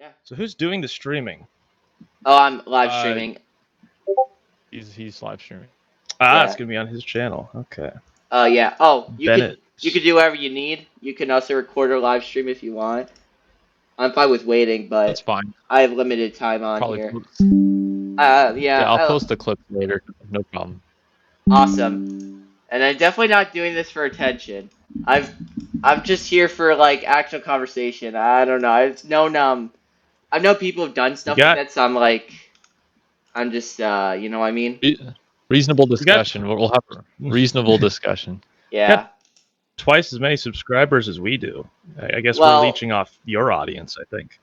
Yeah. So who's doing the streaming? Oh, I'm live Uh, streaming. he's live streaming. It's Yeah. gonna be on his channel. Okay. Yeah. Oh, Bennett. you could do whatever you need. You can also record or live stream if you want. I'm fine with waiting, That's but fine. I have limited time on Probably. here. Yeah, I'll Yeah. post the clip later. No problem. Awesome. And I'm definitely not doing this for attention. I've I'm just here for like actual conversation. I don't know. I've known people who've done We stuff like got that, so I'm just you know what I mean? Reasonable we got discussion. We'll have a reasonable discussion. Yeah. twice as many subscribers as we do. I guess we're Well, leeching off your audience, I think.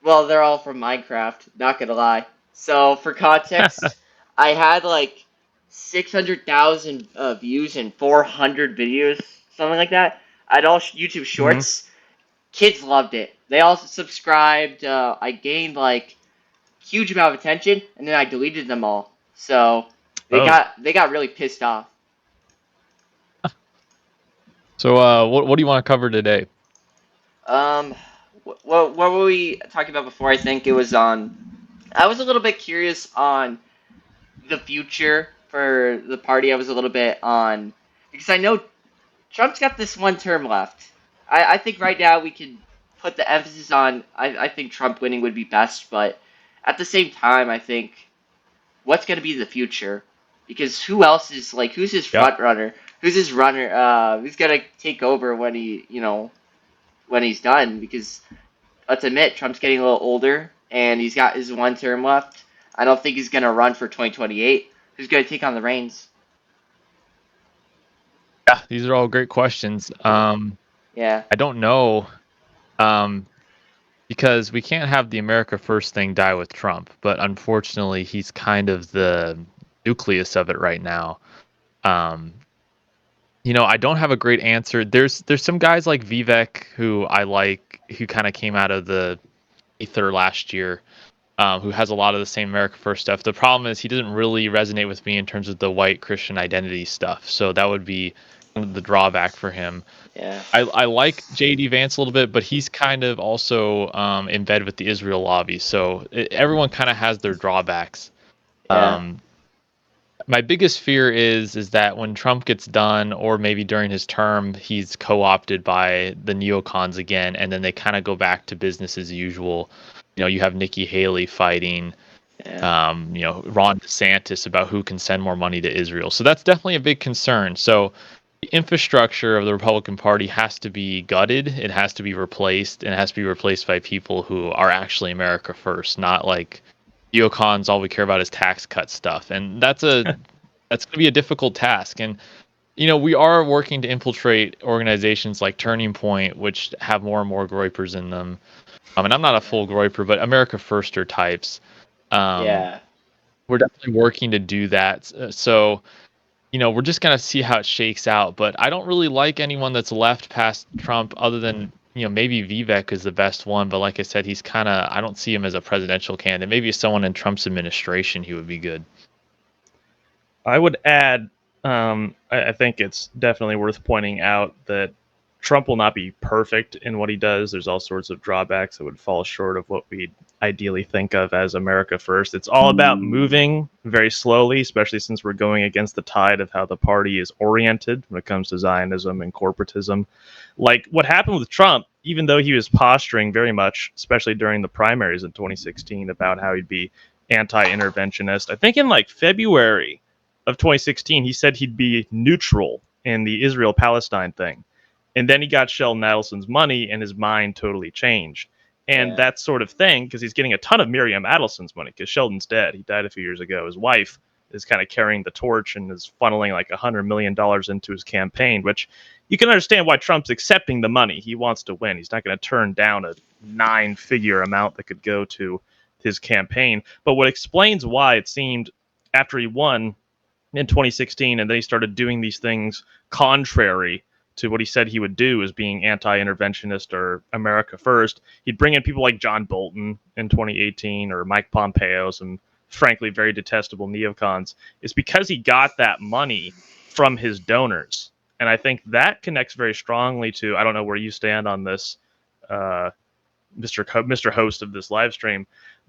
well, they're all from Minecraft, not gonna lie. So for context, I had like 600,000 views and 400 videos, something like that. I'd all YouTube Hmm. Shorts. Kids loved it. They all subscribed. I gained like huge amount of attention, and then I deleted them all. So Oh, they got really pissed off. So, what do you want to cover today? Um, what were we talking about before? I think it was on. I was a little bit curious on the future for the party. I was a little bit on because I know Trump's got this one term left. I think right now we could put the emphasis on. I think Trump winning would be best, but at the same time, I think what's going to be the future? Because who else is like who's his yeah. front runner? Who's his runner? Who's gonna take over when when he's done? Because let's admit Trump's getting a little older and he's got his one term left. I don't think he's gonna run for 2028. Who's gonna take on the reins? Yeah, these are all great questions. Yeah, I don't know, um, because we can't have the America First thing die with Trump, but unfortunately, he's kind of the nucleus of it right now. Um, I don't have a great answer. There's some guys like Vivek who I like, who kind of came out of the ether last year, who has a lot of the same America First stuff. The problem is he doesn't really resonate with me in terms of the white Christian identity stuff. So that would be kind of the drawback for him. yeah, I like JD Vance a little bit, but he's kind of also in bed with the Israel lobby. So everyone kind of has their drawbacks. yeah, Um, my biggest fear is that when Trump gets done, or maybe during his term, he's co-opted by the neocons again, and then they kind of go back to business as usual. You have Nikki Haley fighting, yeah, Ron DeSantis about who can send more money to Israel. So that's definitely a big concern. So the infrastructure of the Republican Party has to be gutted. It has to be replaced, and it has to be replaced by people who are actually America first, not like neocons. All we care about is tax cut stuff, and that's going to be a difficult task. And we are working to infiltrate organizations like Turning Point, which have more and more groypers in them. And I'm not a full groyper, but America Firster types. Um, yeah. we're definitely working to do that. So, we're just gonna see how it shakes out. But I don't really like anyone that's left past Trump, other than maybe Vivek is the best one. But like I said, he's kind of, I don't see him as a presidential candidate. Maybe someone in Trump's administration, he would be good. I would add, I think it's definitely worth pointing out that Trump will not be perfect in what he does. There's all sorts of drawbacks that would fall short of what we ideally think of as America First. It's all about moving very slowly, especially since we're going against the tide of how the party is oriented when it comes to Zionism and corporatism. Like what happened with Trump, even though he was posturing very much, especially during the primaries in 2016, about how he'd be anti-interventionist. I think in like February of 2016, he said he'd be neutral in the Israel-Palestine thing. And then he got Sheldon Adelson's money and his mind totally changed. And Yeah. that sort of thing, because he's getting a ton of Miriam Adelson's money, because Sheldon's dead. He died a few years ago. His wife is kind of carrying the torch and is funneling like $100 million into his campaign, which you can understand why Trump's accepting the money. He wants to win. He's not going to turn down a 9-figure amount that could go to his campaign. But what explains why it seemed after he won in 2016, and then he started doing these things contrary to what he said he would do, as being anti-interventionist or America First. He'd bring in people like John Bolton in 2018 or Mike Pompeo, some frankly very detestable neocons. It's because he got that money from his donors, and I think that connects very strongly to, I don't know where you stand on this, uh, Mr. Host of this live stream.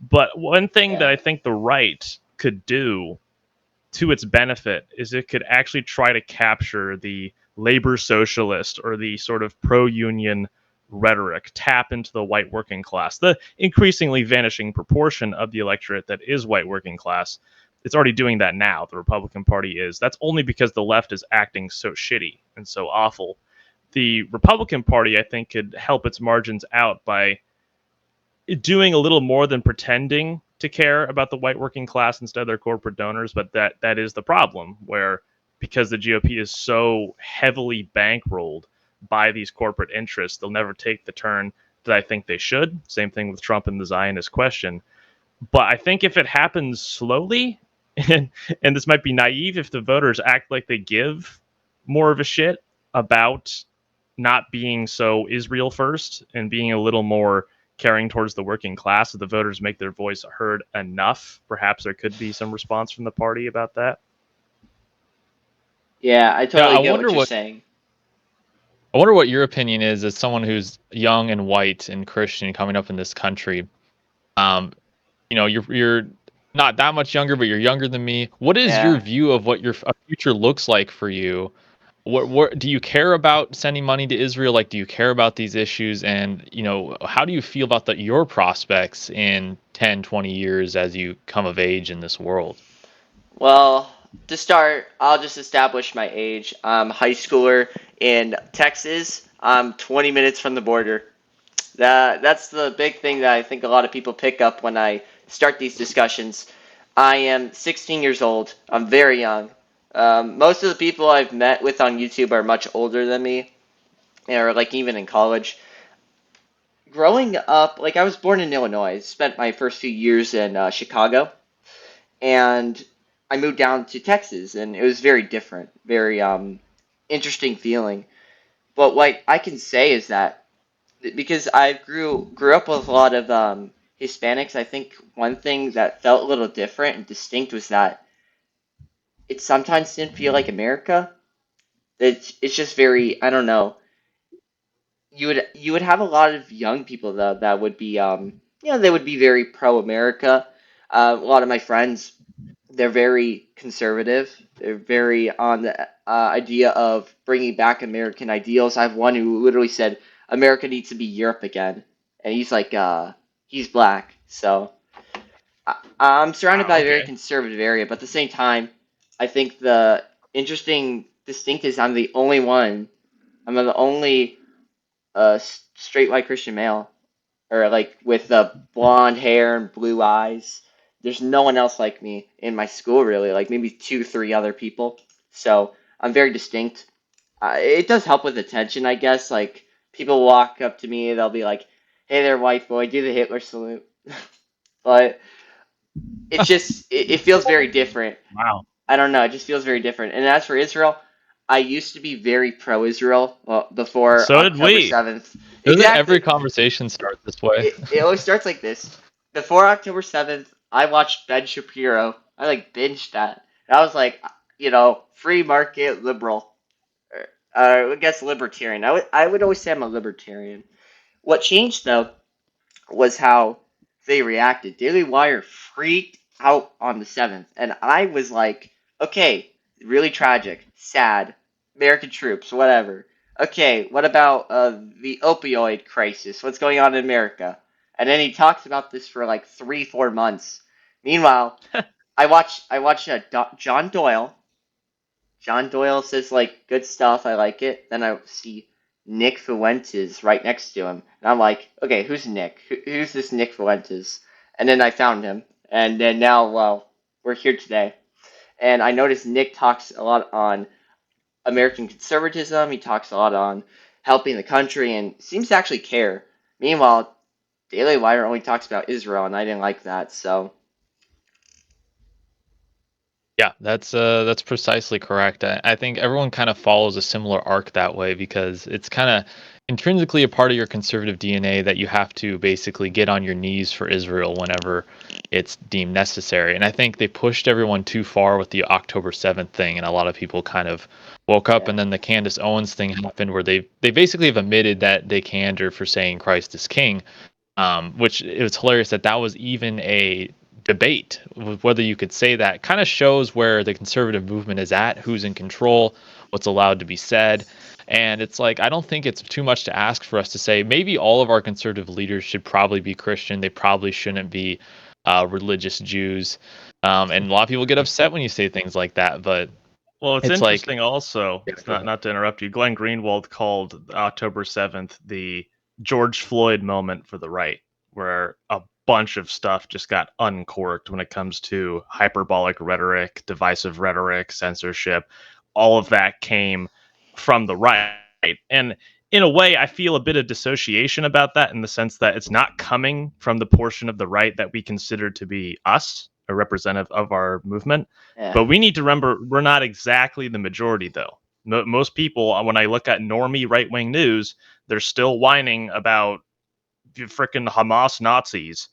But one thing that Yeah. I think the right could do to its benefit is it could actually try to capture the labor socialist or the sort of pro-union rhetoric, tap into the white working class, the increasingly vanishing proportion of the electorate that is white working class. It's already doing that now. The Republican Party is. That's only because the left is acting so shitty and so awful. The Republican Party, I think, could help its margins out by doing a little more than pretending to care about the white working class instead of their corporate donors. But that is the problem, where because the GOP is so heavily bankrolled by these corporate interests, they'll never take the turn that I think they should. Same thing with Trump and the Zionist question. But I think if it happens slowly, and this might be naive, if the voters act like they give more of a shit about not being so Israel first and being a little more caring towards the working class, if the voters make their voice heard enough, perhaps there could be some response from the party about that. Yeah, I Yeah, totally get what you're saying. I wonder what your opinion is as someone who's young and white and Christian coming up in this country. Um, you're not that much younger, but you're younger than me. What is your Yeah. view of what your future looks like for you? What do you care about sending money to Israel? Like, do you care about these issues? And, how do you feel about your prospects in 10, 20 years as you come of age in this world? Well, to start, I'll just establish my age. I'm a high schooler in Texas. I'm 20 minutes from the border. That's the big thing that I think a lot of people pick up when I start these discussions. I am 16 years old. I'm very young. Most of the people I've met with on YouTube are much older than me, or like even in college. Growing up, like I was born in Illinois. I spent my first few years in Chicago, and I moved down to Texas, and it was very different, very interesting feeling. But what I can say is that because I grew up with a lot of Hispanics, I think one thing that felt a little different and distinct was that it sometimes didn't feel like America. It's just very, I don't know. You would have a lot of young people though that would be they would be very pro America. A lot of my friends, they're very conservative. They're very on the idea of bringing back American ideals. I have one who literally said America needs to be Europe again, and he's like, he's black. So I'm surrounded Wow. by a very Okay. conservative area, but at the same time, I think the interesting distinct is I'm the only one. I'm the only straight white Christian male, or like with the blonde hair and blue eyes. There's no one else like me in my school, really. Like maybe two, three other people. So I'm very distinct. It does help with attention, I guess. Like people walk up to me, they'll be like, "Hey there, white boy, do the Hitler salute." But it feels very different. Wow. I don't know. It just feels very different. And as for Israel, I used to be very pro-Israel, well, before So did October we. 7th. Doesn't every Exactly. conversation start this way? It always starts like this. Before October 7th, I watched Ben Shapiro. I like binged that. And I was like, free market liberal. I guess libertarian. I would always say I'm a libertarian. What changed though was how they reacted. Daily Wire freaked out on the 7th, and I was like, okay, really tragic, sad, American troops, whatever. Okay, what about the opioid crisis? What's going on in America? And then he talks about this for like 3, 4 months. Meanwhile, I watched John Doyle. John Doyle says like good stuff. I like it. Then I see Nick Fuentes right next to him, and I'm like, okay, who's Nick? Who's this Nick Fuentes? And then I found him, and then now, well, we're here today. And I noticed Nick talks a lot on American conservatism. He talks a lot on helping the country, and seems to actually care. Meanwhile, Daily Wire only talks about Israel, and I didn't like that. So Yeah, that's precisely correct. I think everyone kind of follows a similar arc that way because it's kind of intrinsically a part of your conservative DNA that you have to basically get on your knees for Israel whenever it's deemed necessary. And I think they pushed everyone too far with the October 7th thing, and a lot of people kind of woke up, yeah, and then the Candace Owens thing happened where they basically have admitted that they canned her for saying Christ is king. which it was hilarious that was even a debate whether you could say that. Kind of shows where the conservative movement is at, who's in control, what's allowed to be said. And it's like, I don't think it's too much to ask for us to say maybe all of our conservative leaders should probably be Christian. They probably shouldn't be religious Jews. And a lot of people get upset when you say things like that, but Well, it's it's like, interesting also, yeah, it's go ahead. not to interrupt you. Glenn Greenwald called October 7th the George Floyd moment for the right, where a bunch of stuff just got uncorked when it comes to hyperbolic rhetoric, divisive rhetoric, censorship. All of that came from the right. And in a way, I feel a bit of dissociation about that, in the sense that it's not coming from the portion of the right that we consider to be us, or representative of our movement. Yeah. But we need to remember, we're not exactly the majority, though. Most people, when I look at normie right wing news, they're still whining about freaking Hamas Nazis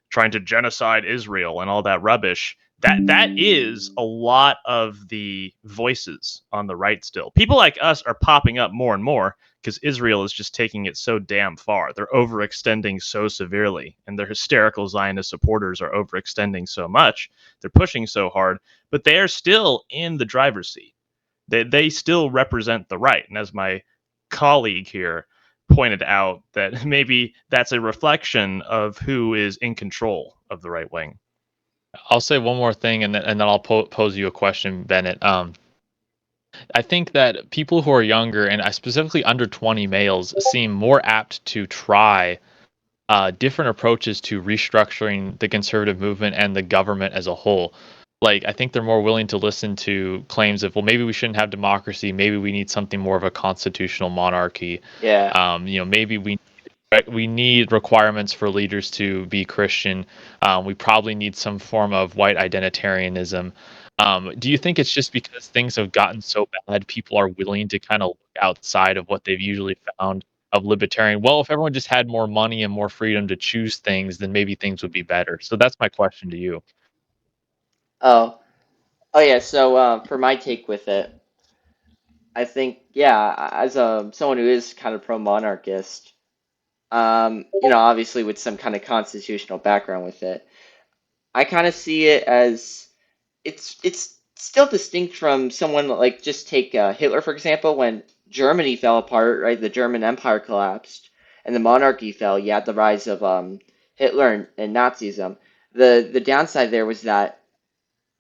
trying to genocide Israel and all that rubbish. That is a lot of the voices on the right still. People like us are popping up more and more because Israel is just taking it so damn far. They're overextending so severely, and their hysterical Zionist supporters are overextending so much. They're pushing so hard, but they are still in the driver's seat. They still represent the right. And as my colleague here pointed out, that maybe that's a reflection of who is in control of the right wing. I'll say one more thing, and then I'll pose you a question, Bennett. I think that people who are younger, and specifically under 20 males, seem more apt to try different approaches to restructuring the conservative movement and the government as a whole. Like, I think they're more willing to listen to claims of, well, maybe we shouldn't have democracy, maybe we need something more of a constitutional monarchy. Yeah. Maybe we need requirements for leaders to be Christian. We probably need some form of white identitarianism. Do you think it's just because things have gotten so bad, people are willing to kind of look outside of what they've usually found of libertarian? Well, if everyone just had more money and more freedom to choose things, then maybe things would be better. So that's my question to you. Oh. Oh yeah. So for my take with it, I think yeah, as someone who is kind of pro-monarchist, obviously with some kind of constitutional background with it, I kind of see it as it's still distinct from someone like, just take Hitler for example. When Germany fell apart, right? The German Empire collapsed and the monarchy fell. You had the rise of Hitler and Nazism. The downside there was that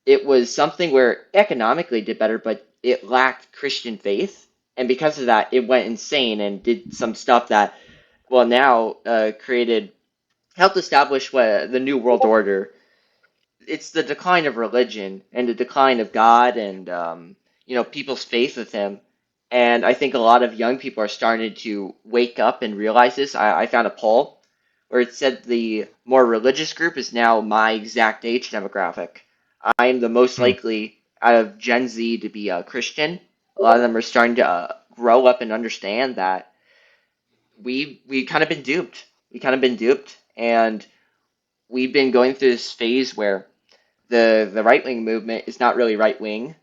it was something where economically it did better, but it lacked Christian faith, and because of that, it went insane and did some stuff that, well, now helped establish what the new world order. It's the decline of religion and the decline of God and people's faith with Him. And I think a lot of young people are starting to wake up and realize this. I found a poll where it said the more religious group is now my exact age demographic. I am the most Hmm. likely out of Gen Z to be a Christian. A lot of them are starting to grow up and understand that we kind of been duped. We kind of been duped, and we've been going through this phase where the right wing movement is not really right wing.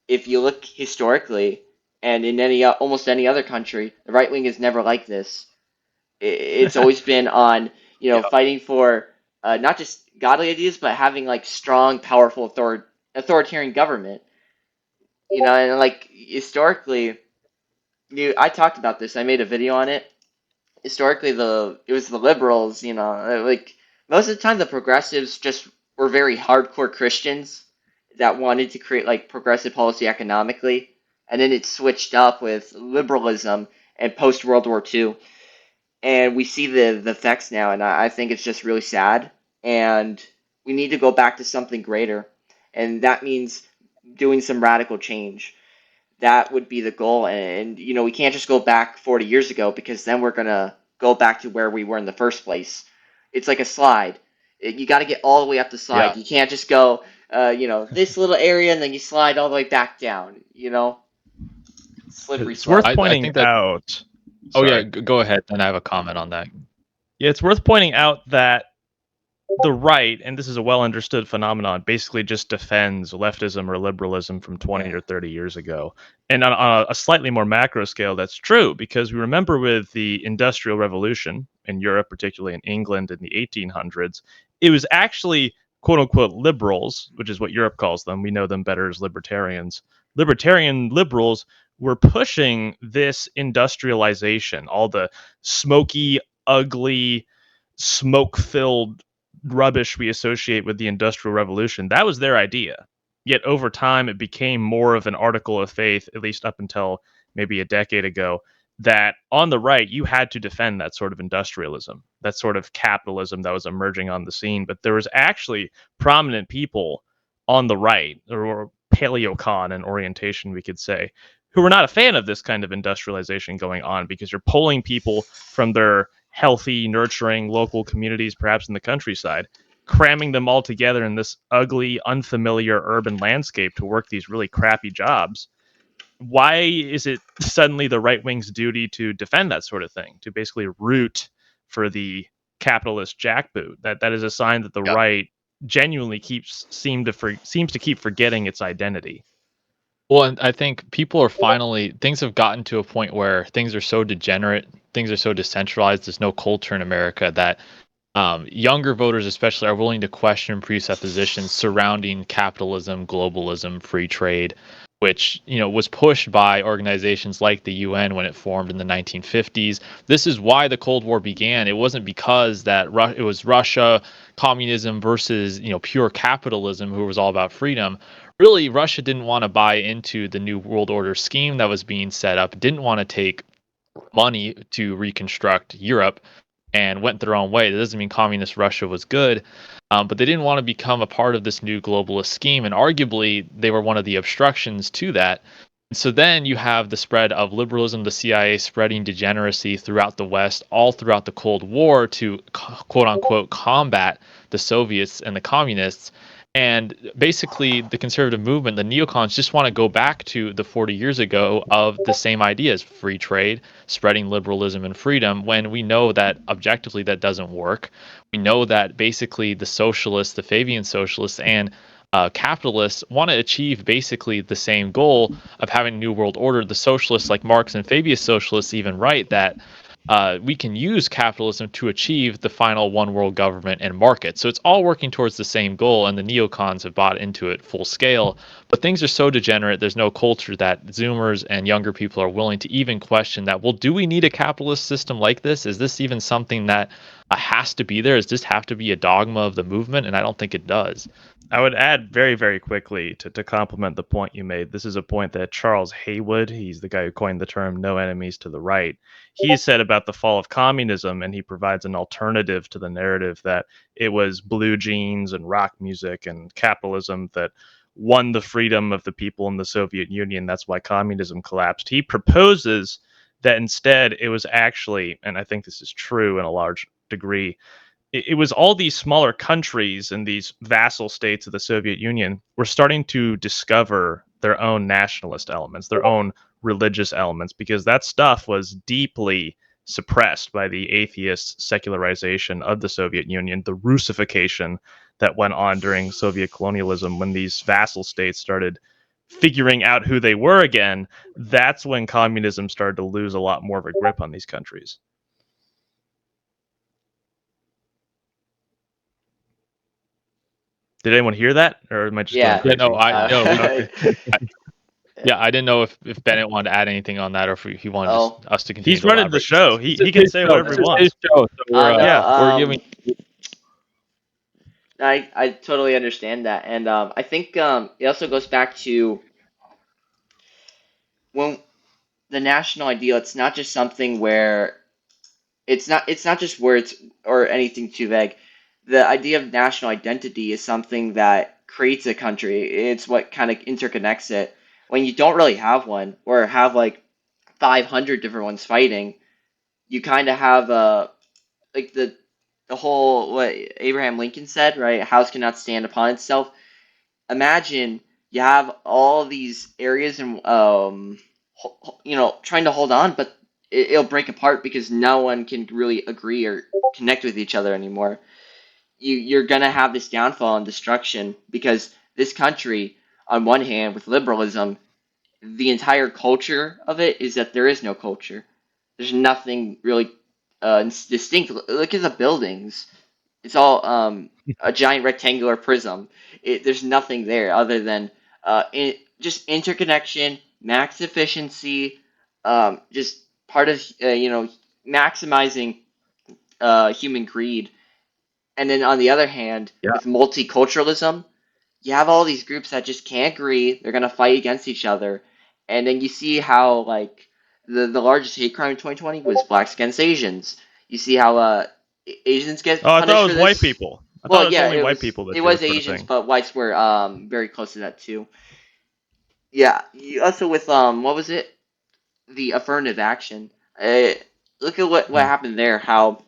If you look historically, and in any almost any other country, the right wing is never like this. It's always been on Yeah. fighting for not just godly ideas, but having like strong, powerful authoritarian government. And like historically, I talked about this. I made a video on it. Historically, it was the liberals. Like most of the time, the progressives just were very hardcore Christians that wanted to create like progressive policy economically, and then it switched up with liberalism and post World War II, and we see the effects now, and I think it's just really sad, and we need to go back to something greater, and that means doing some radical change. That would be the goal, and we can't just go back 40 years ago, because then we're gonna go back to where we were in the first place. It's like a slide. You got to get all the way up the slide. Yeah. You can't just go this little area and then you slide all the way back down. Slippery It's worth slope. I pointing think that. out. Oh yeah, Sorry. go ahead. Then I have a comment on that. Yeah, it's worth pointing out that the right, and this is a well understood phenomenon, basically just defends leftism or liberalism from 20 Yeah. or 30 years ago. And on a slightly more macro scale, that's true because we remember with the Industrial Revolution in Europe, particularly in England in the 1800s, it was actually quote unquote liberals, which is what Europe calls them. We know them better as libertarians. Libertarian liberals were pushing this industrialization, all the smoky, ugly, smoke filled rubbish we associate with the Industrial Revolution. That was their idea. Yet over time, it became more of an article of faith, at least up until maybe a decade ago, that on the right, you had to defend that sort of industrialism, that sort of capitalism that was emerging on the scene. But there was actually prominent people on the right, or paleocon in orientation, we could say, who were not a fan of this kind of industrialization going on because you're pulling people from their healthy, nurturing local communities, perhaps in the countryside, cramming them all together in this ugly, unfamiliar urban landscape to work these really crappy jobs. Why is it suddenly the right wing's duty to defend that sort of thing, to basically root for the capitalist jackboot? That is a sign that the Yep. right genuinely seems to keep forgetting its identity. Well, and I think people are finally things have gotten to a point where things are so degenerate, things are so decentralized. There's no culture in America that younger voters, especially, are willing to question presuppositions surrounding capitalism, globalism, free trade, which was pushed by organizations like the UN when it formed in the 1950s. This is why the Cold War began. It wasn't because that it was Russia, communism versus pure capitalism, who was all about freedom. Really, Russia didn't want to buy into the new world order scheme that was being set up. Didn't want to take money to reconstruct Europe and went their own way. That doesn't mean communist Russia was good, but they didn't want to become a part of this new globalist scheme. And arguably, they were one of the obstructions to that. And so then you have the spread of liberalism, the CIA spreading degeneracy throughout the West, all throughout the Cold War to quote unquote combat the Soviets and the communists. And basically, the conservative movement, the neocons, just want to go back to the 40 years ago of the same ideas: free trade, spreading liberalism and freedom, when we know that objectively that doesn't work. We know that basically the socialists, the Fabian socialists, and capitalists want to achieve basically the same goal of having a new world order. The socialists, like Marx and Fabian socialists, even write that we can use capitalism to achieve the final one world government and market. So it's all working towards the same goal, and the neocons have bought into it full scale. But things are so degenerate, there's no culture that Zoomers and younger people are willing to even question that. Well, do we need a capitalist system like this? Is this even something that has to be there? Does this have to be a dogma of the movement? And I don't think it does. I would add very, very quickly to complement the point you made. This is a point that Charles Haywood, he's the guy who coined the term "no enemies to the right," he said about the fall of communism, and he provides an alternative to the narrative that it was blue jeans and rock music and capitalism that won the freedom of the people in the Soviet Union. That's why communism collapsed. He proposes that instead it was actually, and I think this is true in a large degree, it was all these smaller countries and these vassal states of the Soviet Union were starting to discover their own nationalist elements, their own religious elements, because that stuff was deeply suppressed by the atheist secularization of the Soviet Union, the Russification that went on during Soviet colonialism when these vassal states started figuring out who they were again. That's when communism started to lose a lot more of a grip on these countries. Did anyone hear that, or am I just going Yeah. Yeah, no, crazy? I no, we Uh, yeah, I didn't know if Bennett wanted to add anything on that, or if he wanted oh. us to continue He's to running the elaborate. show. This is He can his say show. whatever This he is his wants. show, so No. Yeah. we're giving. I totally understand that, and I think it also goes back to when the national ideal. It's not just something where it's not just words or anything too vague. The idea of national identity is something that creates a country. It's what kind of interconnects it. When you don't really have one, or have like 500 different ones fighting, you kind of have a like the whole what Abraham Lincoln said, right? A house cannot stand upon itself. Imagine you have all these areas and trying to hold on, but it'll break apart because no one can really agree or connect with each other anymore. you're gonna have this downfall and destruction because this country, on one hand, with liberalism, the entire culture of it is that there is no culture. There's nothing really distinct. Look at the buildings. It's all a giant rectangular prism. There's nothing there other than just interconnection, max efficiency, just part of maximizing human greed. And then on the other hand, Yeah. with multiculturalism, you have all these groups that just can't agree. They're gonna fight against each other, and then you see how like the largest hate crime in 2020 was blacks against Asians. You see how Asians Oh, get I thought punished it for was white this. people. I thought Well, it was yeah, only white people that it do was this sort of Asians, thing. but whites were very close to that too. Yeah, you also with what was it? The affirmative action. Uh, Look at what Mhm. happened there. How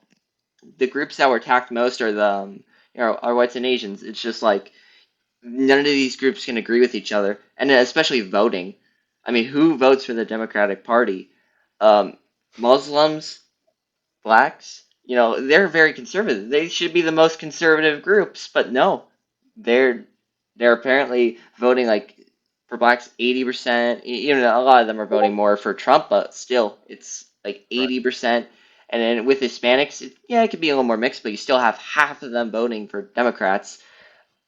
the groups that were attacked most are the are whites and Asians. It's just like none of these groups can agree with each other, and especially voting. I mean, who votes for the Democratic Party? Um, Muslims, blacks. They're very conservative. They should be the most conservative groups, but no, they're they're apparently voting like for blacks 80%. A lot of them are voting more for Trump, but still, it's like Right. 80%. And then with Hispanics, it could be a little more mixed, but you still have half of them voting for Democrats.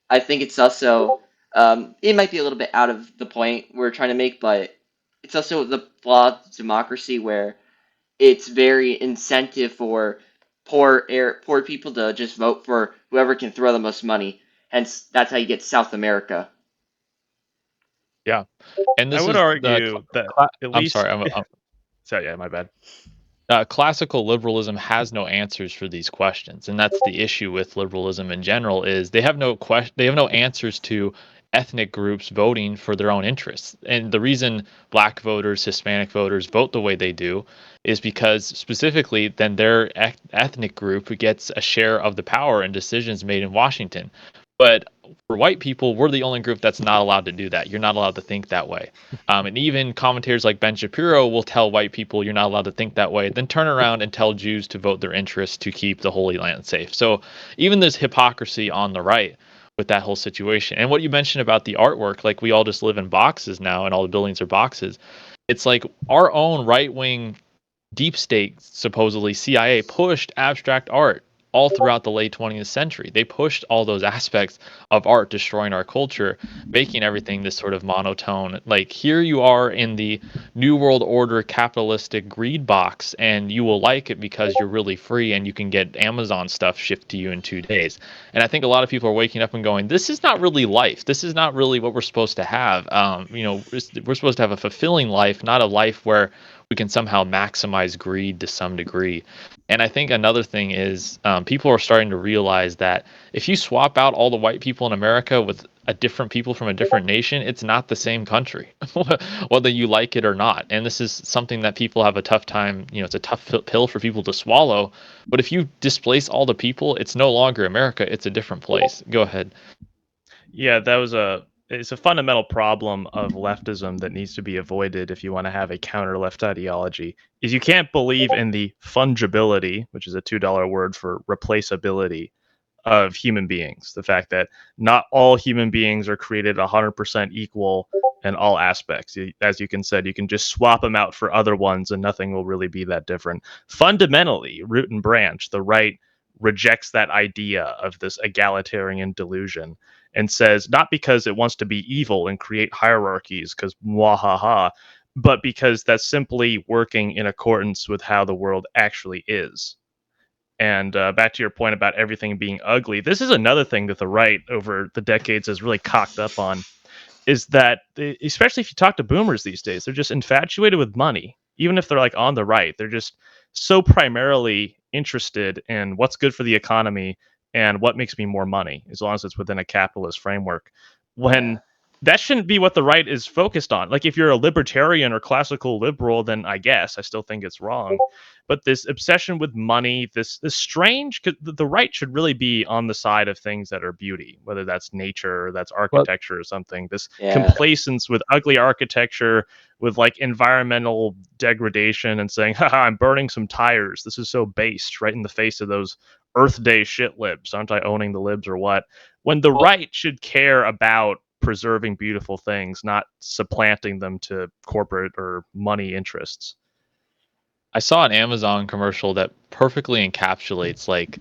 I think it's also it might be a little bit out of the point we're trying to make, but it's also the flawed democracy where it's very incentive for poor people to just vote for whoever can throw the most money. Hence, that's how you get South America. Yeah. And I this would is the argue that at I'm least. sorry. So yeah, my bad. Classical liberalism has no answers for these questions, and that's the issue with liberalism in general. Is they have no answers to ethnic groups voting for their own interests. And the reason black voters, Hispanic voters vote the way they do is because specifically then their ethnic group gets a share of the power and decisions made in Washington. But for white people, we're the only group that's not allowed to do that. You're not allowed to think that way. And even commentators like Ben Shapiro will tell white people you're not allowed to think that way, then turn around and tell Jews to vote their interests to keep the Holy Land safe. So even this hypocrisy on the right with that whole situation. And what you mentioned about the artwork, like we all just live in boxes now and all the buildings are boxes. It's like our own right wing deep state, supposedly CIA, pushed abstract art all throughout the late 20th century. They pushed all those aspects of art, destroying our culture, making everything this sort of monotone. Like, here you are in the New World Order capitalistic greed box, and you will like it because you're really free and you can get Amazon stuff shipped to you in 2 days. And I think a lot of people are waking up and going, this is not really life. This is not really what we're supposed to have. We're supposed to have a fulfilling life, not a life where we can somehow maximize greed to some degree. And I think another thing is people are starting to realize that if you swap out all the white people in America with a different people from a different nation, it's not the same country, whether you like it or not. And this is something that people have a tough time, it's a tough pill for people to swallow. But if you displace all the people, it's no longer America, it's a different place. Go ahead. Yeah, it's a fundamental problem of leftism that needs to be avoided if you want to have a counter left ideology. Is you can't believe in the fungibility, which is a $2 word for replaceability of human beings. The fact that not all human beings are created 100% equal in all aspects. As you can said, you can just swap them out for other ones and nothing will really be that different. Fundamentally, root and branch, the right rejects that idea of this egalitarian delusion and says not because it wants to be evil and create hierarchies because mwahaha, but because that's simply working in accordance with how the world actually is. And back to your point about everything being ugly, this is another thing that the right over the decades has really cocked up on is that especially if you talk to boomers these days, they're just infatuated with money. Even if they're like on the right, they're just so primarily interested in what's good for the economy and what makes me more money, as long as it's within a capitalist framework. Yeah. When that shouldn't be what the right is focused on. Like if you're a libertarian or classical liberal, then I guess I still think it's wrong. But this obsession with money, this strange, 'cause the right should really be on the side of things that are beauty, whether that's nature or that's Well, architecture or something. This Yeah. complacence with ugly architecture, with like environmental degradation and saying, haha, I'm burning some tires. This is so based right in the face of those Earth Day shit libs? Aren't I owning the libs or what? When the Well, right should care about preserving beautiful things, not supplanting them to corporate or money interests. I saw an Amazon commercial that perfectly encapsulates like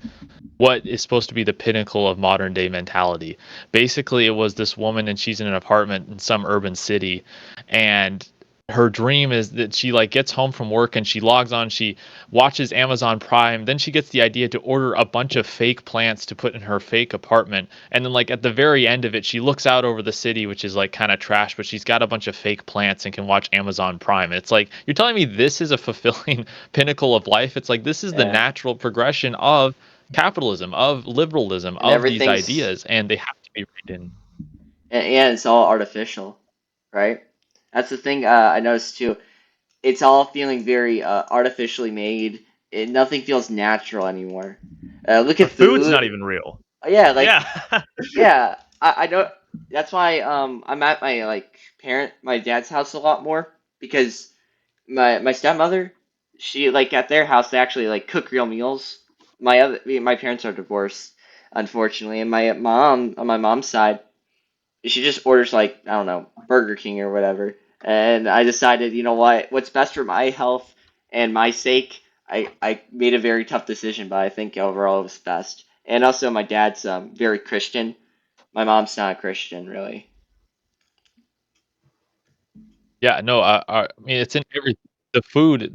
what is supposed to be the pinnacle of modern day mentality. Basically, it was this woman and she's in an apartment in some urban city, and her dream is that she like gets home from work and she logs on, she watches Amazon Prime, then she gets the idea to order a bunch of fake plants to put in her fake apartment, and then like at the very end of it she looks out over the city which is like kind of trash, but she's got a bunch of fake plants and can watch Amazon Prime. And it's like you're telling me this is a fulfilling pinnacle of life? It's like this is the Yeah, natural progression of capitalism, of liberalism, and of these everything's ideas, and they have to be written. and it's all artificial, right? That's the thing I noticed too. It's all feeling very artificially made. Nothing feels natural anymore. Look The at food's not food. even real. Yeah, like Yeah. yeah. I know. That's why I'm at my my dad's house a lot more because my stepmother, she like at their house they actually like cook real meals. My parents are divorced, unfortunately, and my mom on my mom's side, she just orders like I don't know Burger King or whatever. And I decided, you know what, what's best for my health and my sake. I made a very tough decision, but I think overall it was best. And also, my dad's very Christian. My mom's not a Christian, really. Yeah, no, I mean it's in every the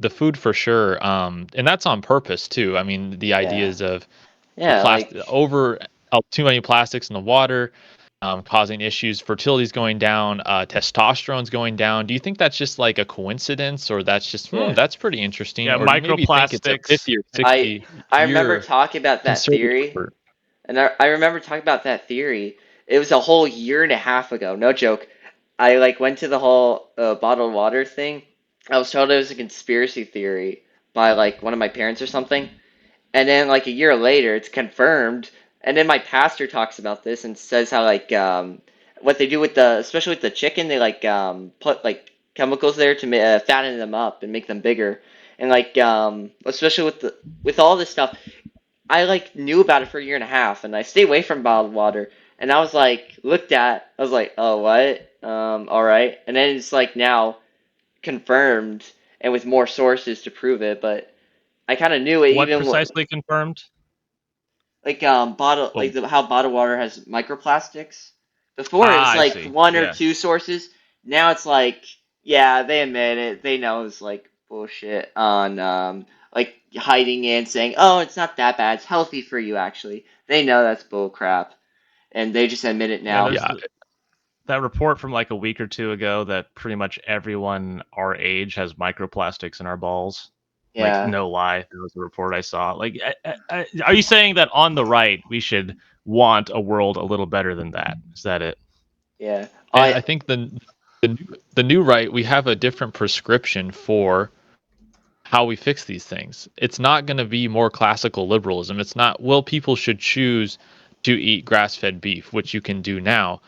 food for sure, and that's on purpose too. I mean, the Yeah, ideas of yeah, plastic over too many plastics in the water, causing issues, fertility's going down, testosterone's going down. Do you think that's just like a coincidence, or that's just yeah. that's pretty interesting, Yeah, or do you maybe think it's a microplastics. 50 or I 60 I remember year talking about that concerted theory, effort? and I remember talking about that theory. It was a whole year and a half ago. No joke. I like went to the whole bottled water thing. I was told it was a conspiracy theory by like one of my parents or something. And then like a year later, it's confirmed. And then my pastor talks about this and says how like what they do with the especially with the chicken, they like put like chemicals there to fatten them up and make them bigger. And like especially with the with all this stuff, I like knew about it for a year and a half, and I stayed away from bottled water. And I was like looked at, I was like, oh what? All right. And then it's like now confirmed and with more sources to prove it, but I kind of knew it What even precisely confirmed? like bottle like Well, how bottled water has microplastics. Before it was I like see. one or Yeah. two sources. Now it's like yeah, they admit it. They know it's like bullshit on like hiding it and saying, "Oh, it's not that bad. It's healthy for you actually." They know that's bull crap and they just admit it Yeah, now. there's Yeah, that report from like a week or two ago that pretty much everyone our age has microplastics in our balls. Like, Yeah. no lie, that was a report I saw. Like, are you saying that on the right we should want a world a little better than that? Is that it? Yeah. and I I think the new right, we have a different prescription for how we fix these things. It's not going to be more classical liberalism. It's not, well, people should choose to eat grass-fed beef, which you can do now.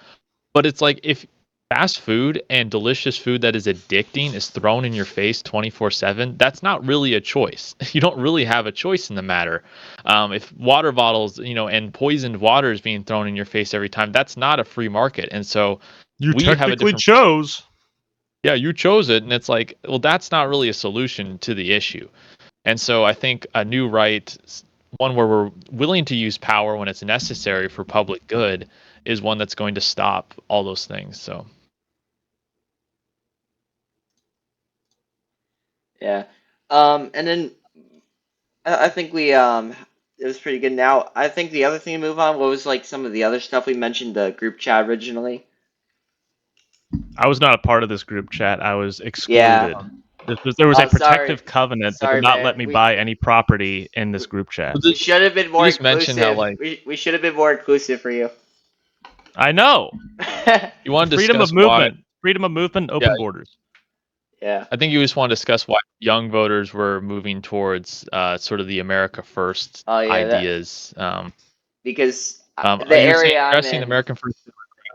But it's like if fast food and delicious food that is addicting is thrown in your face 24/7, that's not really a choice. You don't really have a choice in the matter. If water bottles, and poisoned water is being thrown in your face every time, that's not a free market. And so You we have a technically different chose. yeah, you chose it, and it's like, well, that's not really a solution to the issue. And so I think a new right, one where we're willing to use power when it's necessary for public good, is one that's going to stop all those things. So yeah. And then I think we it was pretty good. Now I think the other thing to move on, what was like some of the other stuff we mentioned the group chat originally. I was not a part of this group chat. I was Yeah. excluded. There was a Oh, sorry. protective covenant that Sorry, would not let man. me buy any property in this group chat. We should have been you more just mentioned how inclusive. like We should have been more inclusive for you. I know. you want to Freedom of discuss why. movement. Freedom of movement, Yeah, open borders. Yeah. I think you just want to discuss why young voters were moving towards sort of the America First Oh yeah, that ideas. because the You're saying area I'm addressing the in, American First.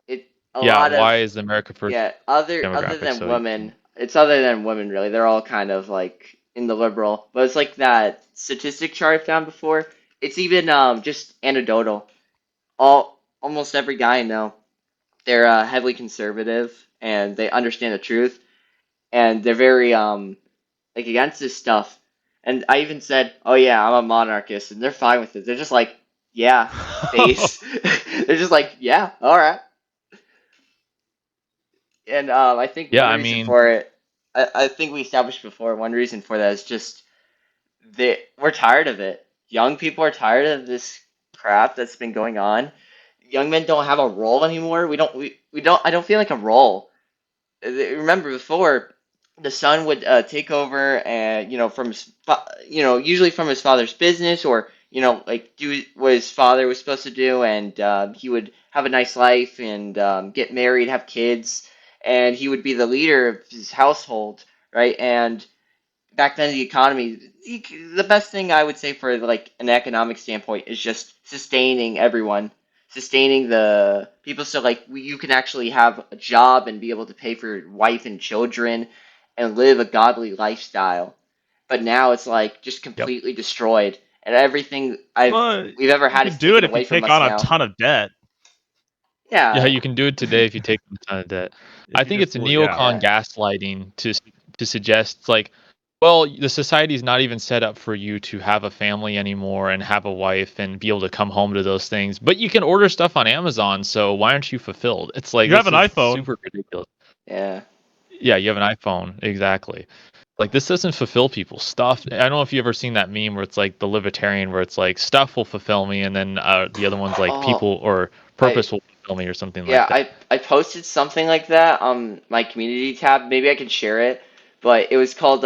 it a Yeah, lot of why is the America First yeah, other demographic than so? women, it's other than women really. They're all kind of like in the liberal, but it's like that statistic chart I found before. it's even just anecdotal. Almost every guy I know, they're heavily conservative and they understand the truth, and they're very like against this stuff. And I even said, "Oh yeah, I'm a monarchist," and they're fine with it. They're just like, "Yeah, face." They're just like, "Yeah, all right." And I think Yeah, one I reason mean, for it, I think we established before, one reason for that is just that we're tired of it. Young people are tired of this crap that's been going on. Young men don't have a role anymore. We don't I don't feel like a role. Remember before the son would take over and from usually from his father's business, or like do what his father was supposed to do, and he would have a nice life and get married, have kids, and he would be the leader of his household, right? And back then the economy, the best thing I would say for like an economic standpoint is just sustaining everyone, sustaining the people, so like you can actually have a job and be able to pay for your wife and children and live a godly lifestyle. But now it's like just yep. completely destroyed, and everything I've Well, we've ever you had can is do it taken if you away from take us on a now. ton of debt. Yeah, Yeah. you can do it today if you take a ton of debt. I If you think just, it's a yeah. neocon Yeah. gaslighting to suggest like, well, the society is not even set up for you to have a family anymore and have a wife and be able to come home to those things. But you can order stuff on Amazon, so why aren't you fulfilled? It's like You have this an is iPhone. super ridiculous. Yeah. Yeah, you have an iPhone, exactly. Like this doesn't fulfill people. Stuff. I don't know if you ever seen that meme where it's like the libertarian, where it's like stuff will fulfill me, and then the other one's like Oh, people or I purpose will fulfill me, or something yeah, like that. I posted something like that on my community tab. Maybe I can share it, but it was called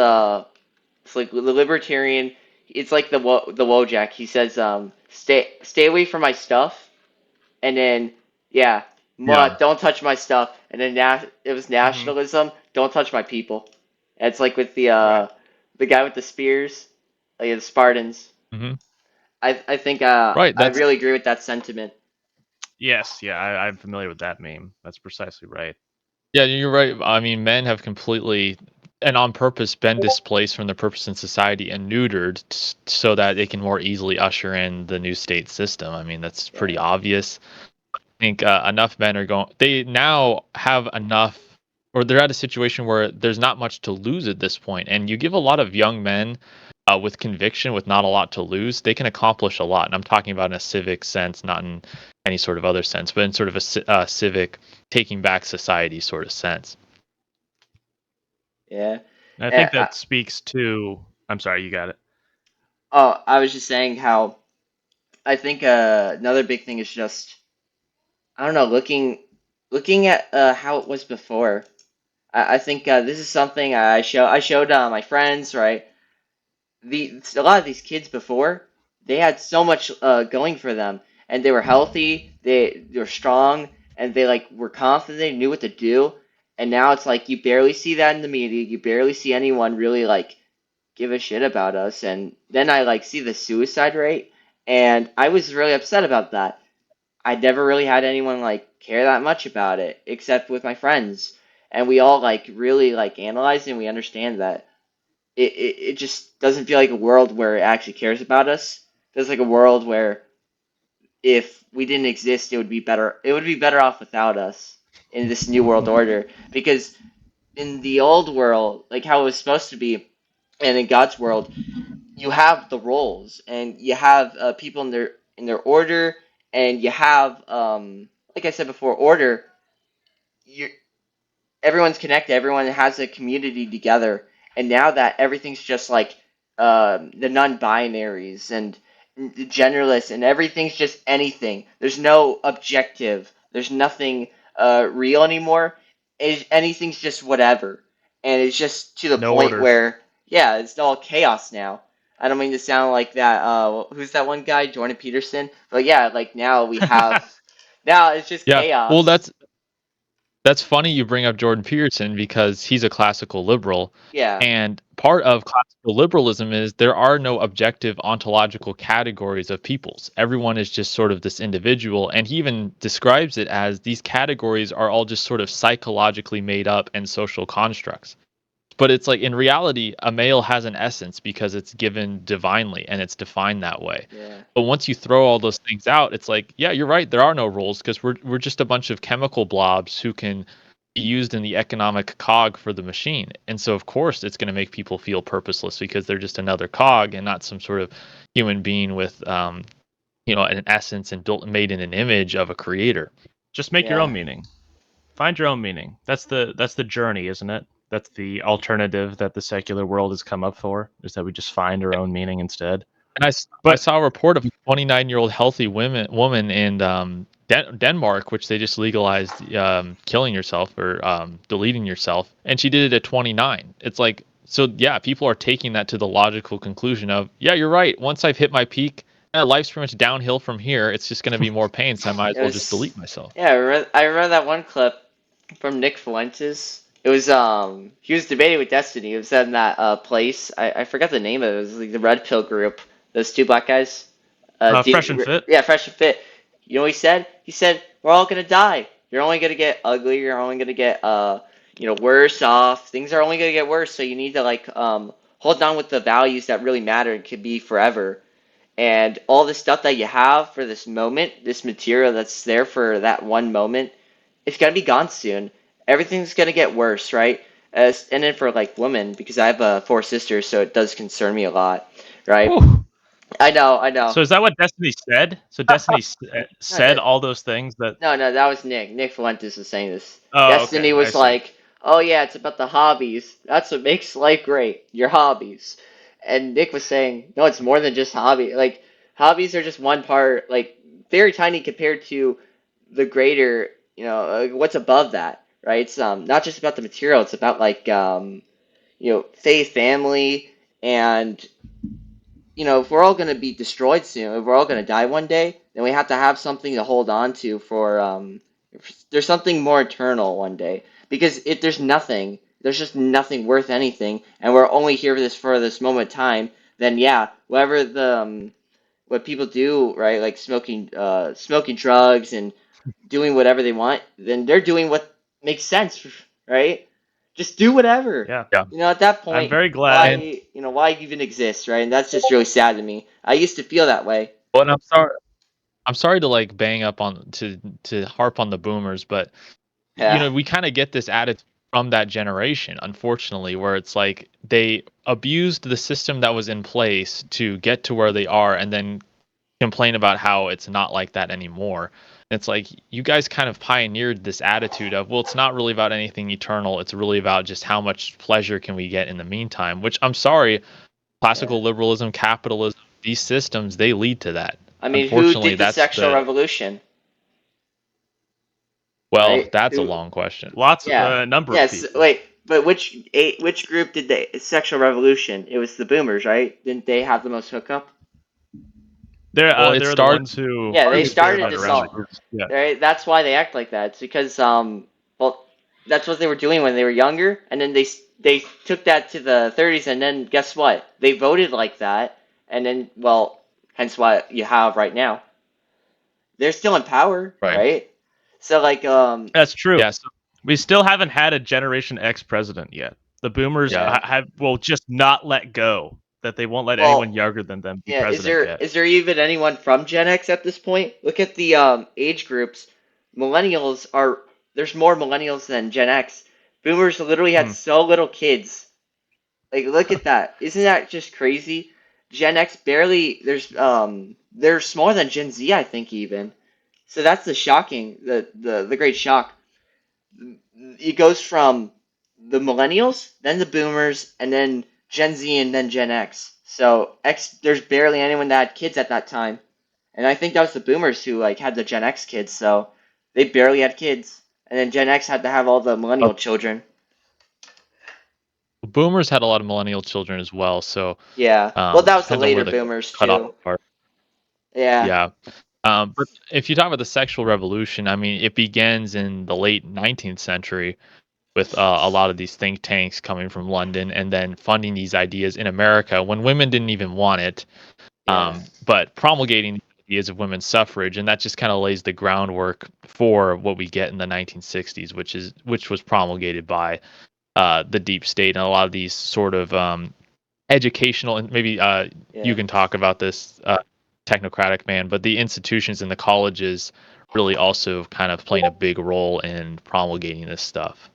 it's like the libertarian. It's like the Wojak. He says stay away from my stuff, and then yeah, Yeah. don't touch my stuff, and then it was Hmm. nationalism. Don't touch my people. And it's like with Right. the guy with the spears, like the Spartans. Hmm. I think Right. I That's really agree with that sentiment. Yes. Yeah. I'm familiar with that meme. That's precisely right. Yeah, you're right. I mean, men have completely and on purpose been displaced from their purpose in society and neutered so that they can more easily usher in the new state system. I mean, that's pretty Yeah. obvious. I think enough men are going, they now have enough, or they're at a situation where there's not much to lose at this point. And you give a lot of young men with conviction, with not a lot to lose, they can accomplish a lot. And I'm talking about in a civic sense, not in any sort of other sense, but in sort of a civic taking back society sort of sense. Yeah. And I think And that speaks to. I'm sorry. You got it. oh, I was just saying how I think another big thing is just I don't know, looking at how it was before. I think this is something I showed my friends, right? A lot of these kids before, they had so much going for them, and they were healthy, they were strong, and they like were confident, they knew what to do. And now it's like you barely see that in the media. You barely see anyone really like give a shit about us. And then I like see the suicide rate, and I was really upset about that. I never really had anyone like care that much about it, except with my friends, and we all like really like analyze and we understand that it just doesn't feel like a world where it actually cares about us. It feels like a world where if we didn't exist, it would be better. It would be better off without us in this new world order, because in the old world, like how it was supposed to be, and in God's world, you have the roles and you have people in their order, and you have like I said before, order. You Everyone's connected, everyone has a community together, and now that everything's just like the non-binaries and the generalists, and everything's just anything. There's no objective. There's nothing real anymore. Anything's just whatever, and it's just to the No point order. where yeah, it's all chaos now. I don't mean to sound like that. Who's that one guy, Jordan Peterson? But yeah, like now we have now it's just Yeah. Well, chaos. that's funny you bring up Jordan Peterson because he's a classical liberal. Yeah. And part of classical liberalism is there are no objective ontological categories of peoples. Everyone is just sort of this individual. And he even describes it as these categories are all just sort of psychologically made up and social constructs. But it's like in reality, a male has an essence because it's given divinely and it's defined that way. Yeah. But once you throw all those things out, it's like, yeah, you're right. There are no rules because we're just a bunch of chemical blobs who can be used in the economic cog for the machine. And so, of course, it's going to make people feel purposeless because they're just another cog and not some sort of human being with, an essence and built made in an image of a creator. Just make your Yeah. own meaning. Find your own meaning. That's the journey, isn't it? That's the alternative that the secular world has come up for, is that we just find our own meaning instead. And I But saw a report of a 29-year-old healthy woman in Denmark, which they just legalized killing yourself or deleting yourself, and she did it at 29. It's like, so yeah, people are taking that to the logical conclusion of, yeah, you're right. Once I've hit my peak, life's pretty much downhill from here. It's just going to be more pain, so I might as It well just was delete myself. yeah. I remember that one clip from Nick Fuentes. It was he was debating with Destiny. It was in that place. I forgot the name of it. It was like the Red Pill group. Those two black guys. Fresh and fit. Yeah, Fresh and Fit. You know what he said? He said we're all gonna die. You're only gonna get ugly. You're only gonna get worse off. Things are only gonna get worse. So you need to hold on with the values that really matter and could be forever. And all the stuff that you have for this moment, this material that's there for that one moment, it's gonna be gone soon. Everything's gonna get worse, right? And then for like women, because I have four sisters, so it does concern me a lot, right? Whew. I know, I know. So is that what Destiny said? So Destiny No, said all those things that. no, that was Nick. Nick Fuentes was saying this. Oh, Destiny okay, I was see. like, "Oh yeah, it's about the hobbies. That's what makes life great. Your hobbies." And Nick was saying, "No, it's more than just hobby. Like hobbies are just one part, like very tiny compared to the greater, what's above that, right? It's not just about the material. It's about faith, family, and if we're all going to be destroyed soon, if we're all going to die one day, then we have to have something to hold on to for there's something more eternal one day. Because if there's just nothing worth anything, and we're only here for this moment of time, then yeah, whatever what people do, right, like smoking drugs and doing whatever they want, then they're doing what makes sense, right? Just do whatever. Yeah, Yeah. At that I'm point, very glad. And why even exist, right? And that's just really sad to me. I used to feel that way. well, and I'm sorry to like bang up on to harp on the boomers, but Yeah, we kind of get this attitude from that generation, unfortunately, where it's like they abused the system that was in place to get to where they are and then complain about how it's not like that anymore. It's like you guys kind of pioneered this attitude of, well, it's not really about anything eternal. It's really about just how much pleasure can we get in the meantime, which I'm sorry, yeah. classical liberalism, capitalism, these systems, they lead to that. I mean, who Unfortunately, did the that's sexual the, revolution, well, right? that's a Who? long question. Lots, Yeah. a number of Yes. people. Wait, but which group did the sexual revolution? It was the boomers, right? Didn't they have the most hookup? Well, it They're the started ones who Yeah, they started spearhead this around it. all. Yeah. Right? That's why they act like that. It's because well, that's what they were doing when they were younger, and then they took that to the 30s, and then guess what? They voted like that, and then hence what you have right now. They're still in power, right. right? So That's true. Yeah. So, We still haven't had a Generation X president yet. The boomers yeah. yeah. will just not let go, that they won't let anyone Well, younger than them be yeah. Is president there yet. is there even anyone from Gen X at this point? Look at the age groups. Millennials are There's more millennials than Gen X. Boomers literally had Hmm. so little kids. Like, look at that. Isn't that just crazy? Gen X barely. There's more than Gen Z, I think, even. So that's the great shock. It goes from the millennials, then the boomers, and then Gen Z, and then Gen X. So there's barely anyone that had kids at that time, and I think that was the boomers who had the Gen X kids. So they barely had kids, and then Gen X had to have all the millennial children. Boomers had a lot of millennial children as well, so Yeah. Well, that was the depends on where later the boomers cutoff too. are. Yeah. Yeah. But if you talk about the sexual revolution, I mean, it begins in the late 19th century with a lot of these think tanks coming from London and then funding these ideas in America when women didn't even want it, Yeah. but promulgating the ideas of women's suffrage, and that just kind of lays the groundwork for what we get in the 1960s, which was promulgated by the deep state and a lot of these sort of educational, and maybe you Yeah. can talk about this, technocratic man, but the institutions and the colleges really also kind of playing a big role in promulgating this stuff.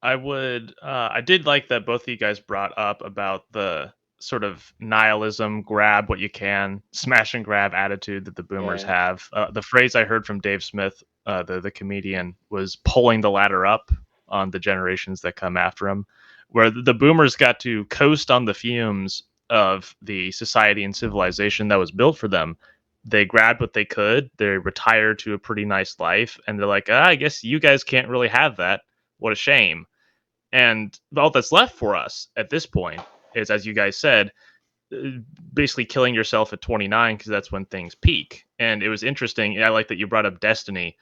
I did like that both of you guys brought up about the sort of nihilism, grab what you can, smash and grab attitude that the boomers Yeah. have. The phrase I heard from Dave Smith, the comedian, was pulling the ladder up on the generations that come after him, where the boomers got to coast on the fumes of the society and civilization that was built for them. They grabbed what they could, they retired to a pretty nice life, and they're like, I guess you guys can't really have that. What a shame. And all that's left for us at this point is, as you guys said, uh, basically killing yourself at 29 because that's when things peak. And it was interesting. I like that you brought up Destiny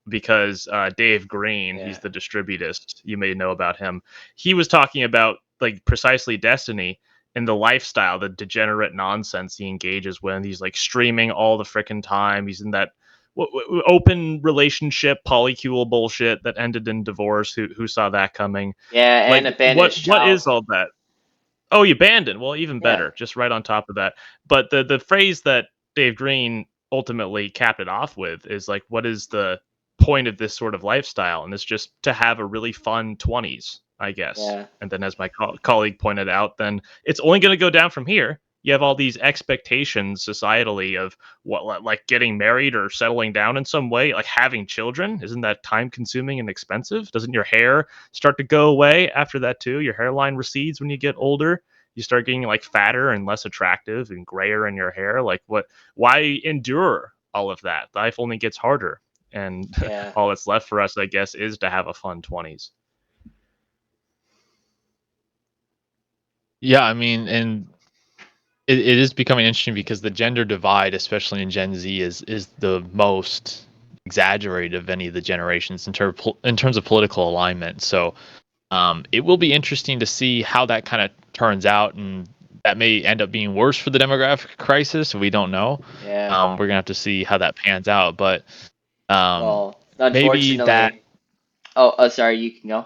because Dave Green, he's Yeah. the distributist. You may know about him. He was talking about like precisely Destiny and the lifestyle, the degenerate nonsense he engages with. He's like streaming all the freaking time. He's in that open relationship polycule bullshit that ended in divorce. Who saw that coming? Yeah, Like and abandoned his what child. is all that? Oh, you abandoned. Well, even Yeah. better. Just right on top of that. But the phrase that Dave Green ultimately capped it off with is like, what is the point of this sort of lifestyle? And it's just to have a really fun 20s, I guess. Yeah. And then, as my colleague pointed out, then it's only going to go down from here. You have all these expectations societally of what, like getting married or settling down in some way, like having children. Isn't that time consuming and expensive? Doesn't your hair start to go away after that too? Your hairline recedes when you get older. You start getting like fatter and less attractive and grayer in your hair. Like what? Why endure all of that? Life only gets harder, and Yeah. all that's left for us, I guess, is to have a fun 20s. Yeah, I mean, and it is becoming interesting because the gender divide, especially in Gen Z, is the most exaggerated of any of the generations in terms of political alignment. So it will be interesting to see how that kind of turns out, and that may end up being worse for the demographic crisis. We don't know. Yeah. We're gonna have to see how that pans out, but um, Well, maybe that. unfortunately. Oh, sorry. You can go.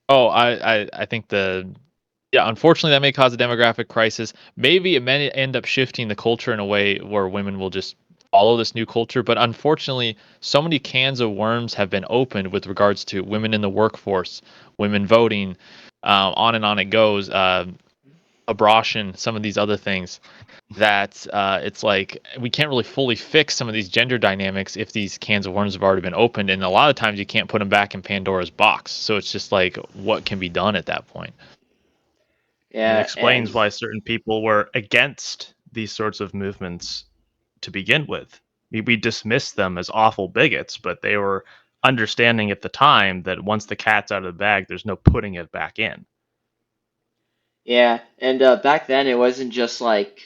Oh, I think yeah, unfortunately, that may cause a demographic crisis. Maybe it may end up shifting the culture in a way where women will just follow this new culture. But unfortunately, so many cans of worms have been opened with regards to women in the workforce, women voting, on and on it goes. Abortion, some of these other things that it's like we can't really fully fix some of these gender dynamics if these cans of worms have already been opened. And a lot of times you can't put them back in Pandora's box. So it's just like, what can be done at that point? And it Yeah, explains and why certain people were against these sorts of movements to begin with. We dismissed them as awful bigots, but they were understanding at the time that once the cat's out of the bag, there's no putting it back in. yeah, and back then it wasn't just like,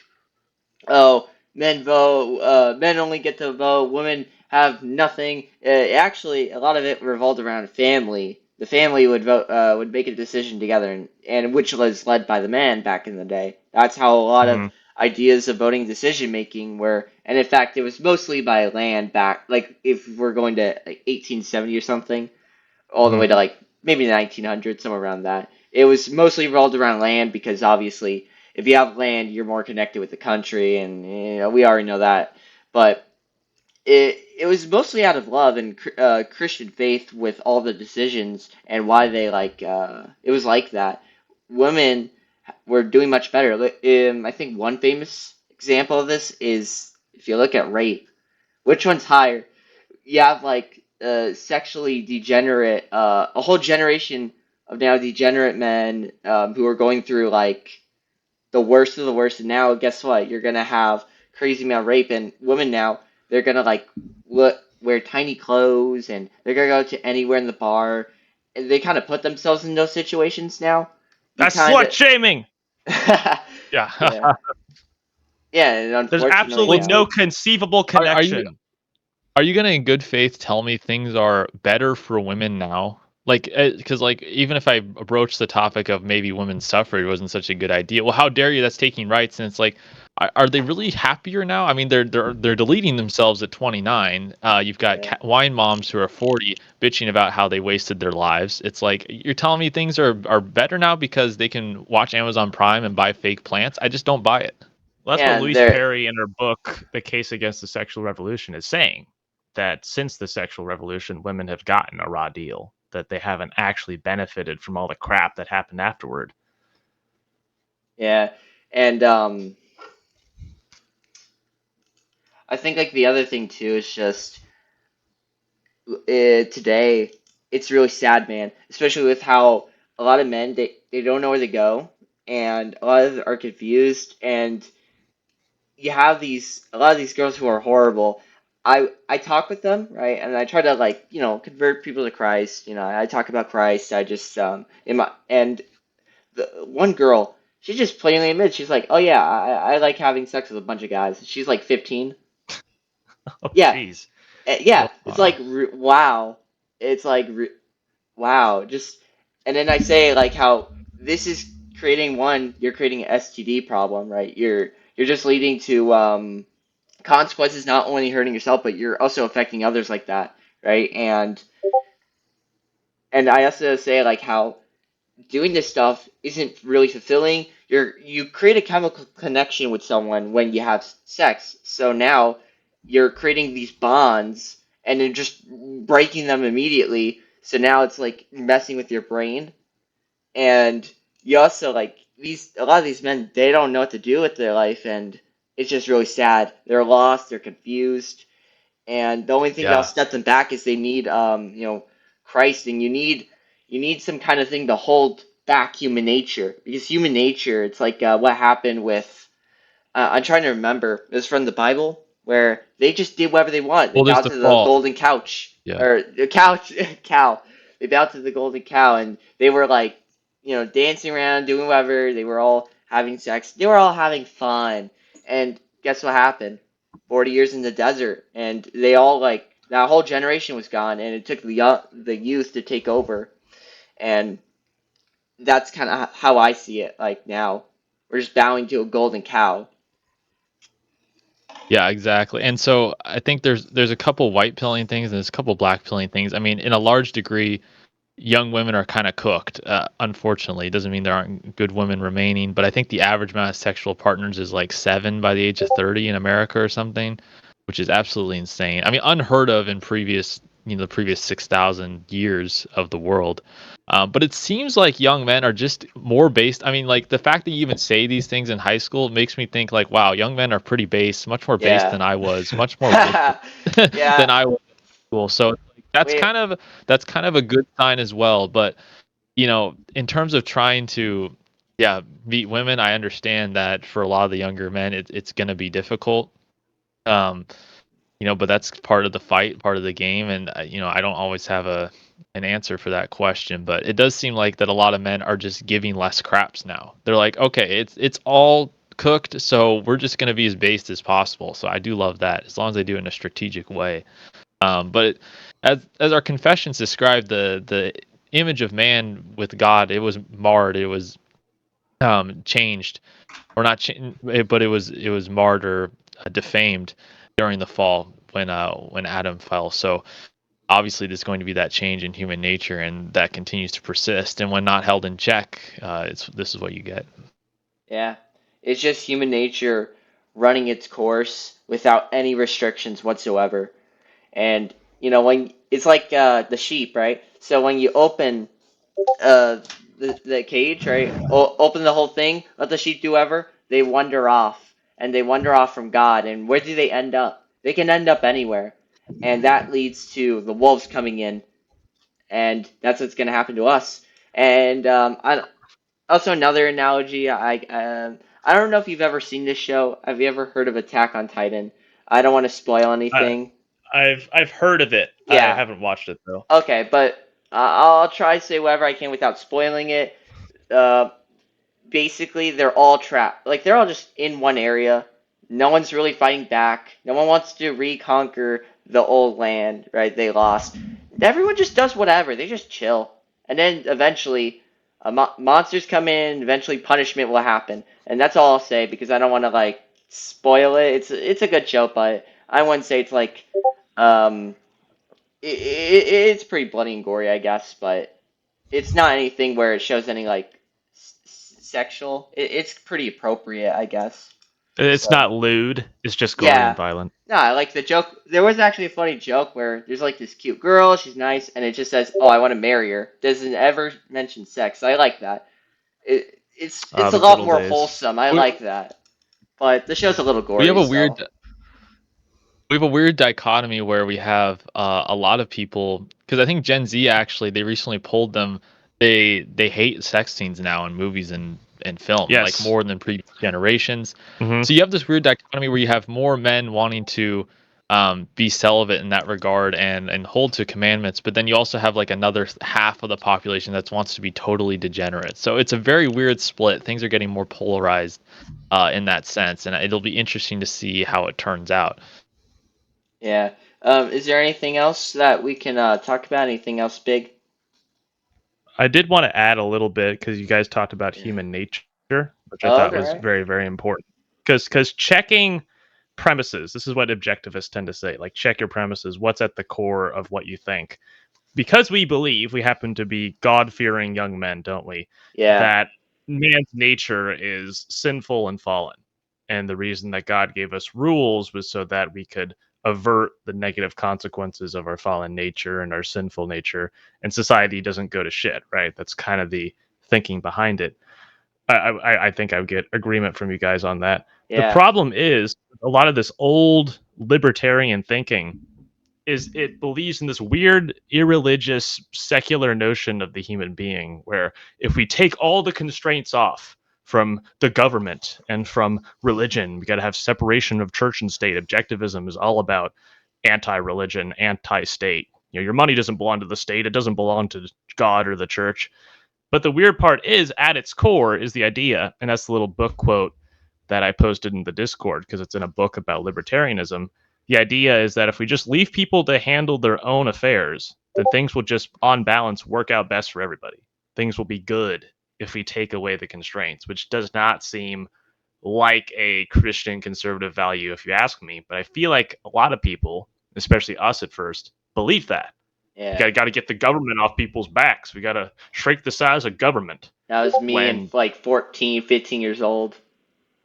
oh, men vote, men only get to vote, women have nothing. Actually, a lot of it revolved around family. The family would vote, would make a decision together, and which was led by the man back in the day. That's how a lot of Hmm. ideas of voting decision making were, and in fact, it was mostly by land back, like if we're going to like 1870 or something, all the Hmm. way to like maybe 1900, somewhere around that. It was mostly revolved around land because obviously, if you have land, you're more connected with the country, and we already know that. But it was mostly out of love and Christian faith with all the decisions and why they like it was like that. Women were doing much better. I think one famous example of this is if you look at rape. Which one's higher? You have like sexually degenerate, a whole generation of now degenerate men who are going through like the worst of the worst. And now, guess what? You're gonna have crazy amount of rape, and women now they're gonna like wear tiny clothes, and they're gonna go to anywhere in the bar. And they kind of put themselves in those situations now. You That's kind slut of, shaming. Yeah. yeah, yeah, and There's unfortunately, absolutely Well, no conceivable are you connection. are you gonna in good faith tell me things are better for women now Like, because like even if I broach the topic of maybe women's suffrage wasn't such a good idea, well, how dare you? That's taking rights, and it's like, are they really happier now? I mean, they're deleting themselves at 29. You've got Yeah. wine moms who are 40 bitching about how they wasted their lives. It's like you're telling me things are better now because they can watch Amazon Prime and buy fake plants. I just don't buy it. Well, that's what Yeah, and Louise they're Perry in her book, The Case Against the Sexual Revolution, is saying that since the sexual revolution, women have gotten a raw deal, that they haven't actually benefited from all the crap that happened afterward. yeah, and I think like the other thing too is just today it's really sad, man. Especially with how a lot of men they don't know where to go, and a lot of them are confused, and you have these a lot of these girls who are horrible. I talk with them, right, and I try to like convert people to Christ. I talk about Christ. I just in my and the one girl, she just plainly admits she's like, oh yeah, I like having sex with a bunch of guys. She's like 15. Oh, Yeah, jeez. yeah. It's like Wow. wow. It's like wow. Just and then I say like how this is creating you're creating an STD problem, right? You're just leading to consequences, not only hurting yourself, but you're also affecting others like that, right? And I also say like how doing this stuff isn't really fulfilling. You create a chemical connection with someone when you have sex. So now you're creating these bonds and then just breaking them immediately. So now it's like messing with your brain. And you also like these a lot of these men, they don't know what to do with their life, and it's just really sad. They're lost, they're confused, and the only thing that'll Yeah. step them back is they need Christ, and you need some kind of thing to hold back human nature, because human nature, it's like what happened with I'm trying to remember, it was from the Bible where they just did whatever they want. They Well, there's bowed the to the fall. golden couch, Yeah. or the couch cow. They bowed to the golden cow, and they were like dancing around, doing whatever. They were all having sex, they were all having fun. And guess what happened? 40 years in the desert, and they all like that whole generation was gone, and it took the youth to take over. And that's kind of how I see it. Like now we're just bowing to a golden cow. Yeah, exactly. And so I think there's a couple white pilling things and there's a couple black pilling things. I mean, in a large degree, young women are kind of cooked. Unfortunately, it doesn't mean there aren't good women remaining, but I think the average amount of sexual partners is like 7 by the age of 30 in America or something, which is absolutely insane. I mean, unheard of in the previous 6,000 years of the world. But it seems like young men are just more based. I mean, like the fact that you even say these things in high school makes me think like, wow, young men are pretty base, much more based Yeah. than I was, much more wicked Yeah. than I was in school. So like, Wait. that's kind of a good sign as well. But in terms of trying to, yeah, meet women, I understand that for a lot of the younger men, it's going to be difficult. Um, but that's part of the fight, part of the game, and I don't always have an answer for that question, but it does seem like that a lot of men are just giving less craps now. They're like, okay, it's all cooked, so we're just going to be as based as possible. So I do love that, as long as they do it in a strategic way. But as our confessions describe, the image of man with God, it was marred, it was changed, or not, but it was marred or defamed during the fall when Adam fell. So obviously, there's going to be that change in human nature, and that continues to persist. And when not held in check, this is what you get. Yeah. It's just human nature running its course without any restrictions whatsoever. And when it's like the sheep, right? So when you open uh the cage, right? Open the whole thing, let the sheep do whatever, they wander off, and they wander off from God. And where do they end up? They can end up anywhere. And that leads to the wolves coming in, and that's what's going to happen to us. And also another analogy, I don't know if you've ever seen this show. Have you ever heard of Attack on Titan? I don't want to spoil I, anything. I've heard of it. I Yeah. haven't watched it though. Okay, but I'll try to say whatever I can without spoiling it. Uh, Basically, they're all trapped. Like they're all just in one area. No one's really fighting back. No one wants to reconquer the old land, right? They lost. Everyone just does whatever. They just chill. and then eventually, monsters come in. Eventually, punishment will happen, and that's all I'll say because I don't want to like spoil it. It's a good show, but I wouldn't say it's like um, it's pretty bloody and gory, I guess, but it's not anything where it shows any like sexual. It's pretty appropriate, I guess. It's So not lewd. It's just gory and yeah, violent. no, I like the joke. There was actually a funny joke where there's like this cute girl, she's nice, and it just says, "Oh, I want to marry her." Doesn't ever mention sex. I like that. It's a The good lot old more days. wholesome. I We, like that. But the show's a little we have gory, a weird so we have a weird dichotomy where we have a lot of people, because I think Gen Z actually, they recently polled them, they hate sex scenes now in movies and film, like Yes. more than previous generations. Hmm. So you have this weird dichotomy where you have more men wanting to be celibate in that regard and hold to commandments, but then you also have like another half of the population that wants to be totally degenerate. So it's a very weird split. Things are getting more polarized in that sense, and it'll be interesting to see how it turns out. yeah. Is there anything else that we can talk about? Anything else big? I did want to add a little bit because you guys talked about Yeah. human nature, which I Oh, thought okay, was right. very, very important. Because checking premises, this is what objectivists tend to say, like check your premises, what's at the core of what you think. Because we believe we happen to be God-fearing young men, don't we? Yeah, That man's nature is sinful and fallen. And the reason that God gave us rules was so that we could avert the negative consequences of our fallen nature and our sinful nature, and society doesn't go to shit, right? That's kind of the thinking behind it. I think I would get agreement from you guys on that. The yeah, problem is a lot of this old libertarian thinking is it believes in this weird, irreligious, secular notion of the human being, where if we take all the constraints off from the government and from religion, we got to have separation of church and state. Objectivism is all about anti-religion, anti-state. You know, your money doesn't belong to the state; it doesn't belong to God or the church. But the weird part is, at its core, is the idea, and that's the little book quote that I posted in the Discord because it's in a book about libertarianism. The idea is that if we just leave people to handle their own affairs, then things will just, on balance, work out best for everybody. Things will be good if we take away the constraints, which does not seem like a Christian conservative value, if you ask me. But I feel like a lot of people, especially us at first, believe that. We yeah. got to get the government off people's backs. We got to shrink the size of government. That was me in When, like 14, 15 years old.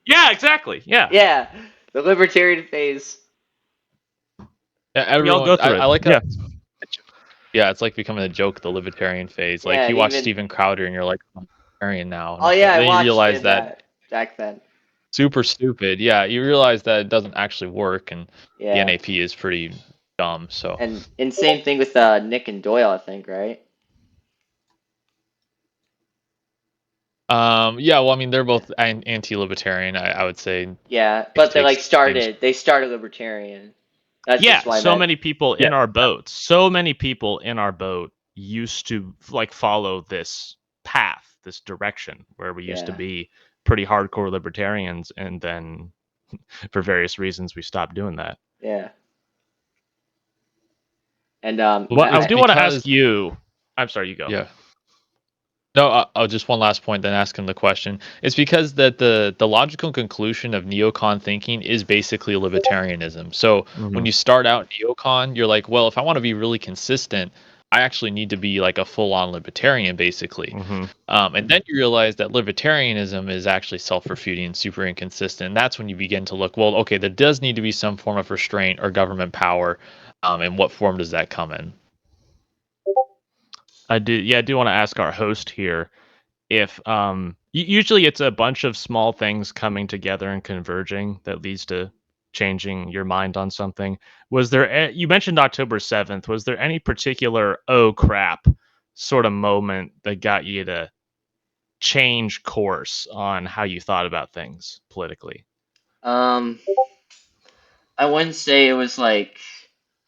yeah, exactly. Yeah. Yeah, the libertarian phase. Yeah, We all everyone, go through I it. like how Yeah. yeah, it's like becoming a joke, the libertarian phase. Yeah, Like and you watch even Steven Crowder and you're like, I'm libertarian now, and oh yeah, I then you watched realize him that that back then. super stupid. Yeah, you realize that it doesn't actually work, and the Yeah, NAP is pretty dumb. So, and same thing with Nick and Doyle, I think, right? yeah, well, I mean, they're Yeah, both anti-libertarian. I would say yeah, if you but they take like things. started libertarian. That's Yeah. just what I So meant. many people Yeah, in our boat, so many people in our boat used to like follow this path, this direction where we used to Yeah, be pretty hardcore libertarians. And then for various reasons, we stopped doing that. yeah, and well, I it's do want to ask because you. I'm sorry, you go. yeah. No, just one last point, then ask him the question. It's because that the logical conclusion of neocon thinking is basically libertarianism. So when Hmm. you start out neocon, you're like, well, if I want to be really consistent, I actually need to be like a full-on libertarian, basically. Hmm. And then you realize that libertarianism is actually self-refuting and super inconsistent. And that's when you begin to look, well, okay, there does need to be some form of restraint or government power. And what form does that come in? I do. Yeah, I do want to ask our host here if usually it's a bunch of small things coming together and converging that leads to changing your mind on something. Was there you mentioned October 7th, was there any particular oh crap sort of moment that got you to change course on how you thought about things politically? um, I wouldn't say it was like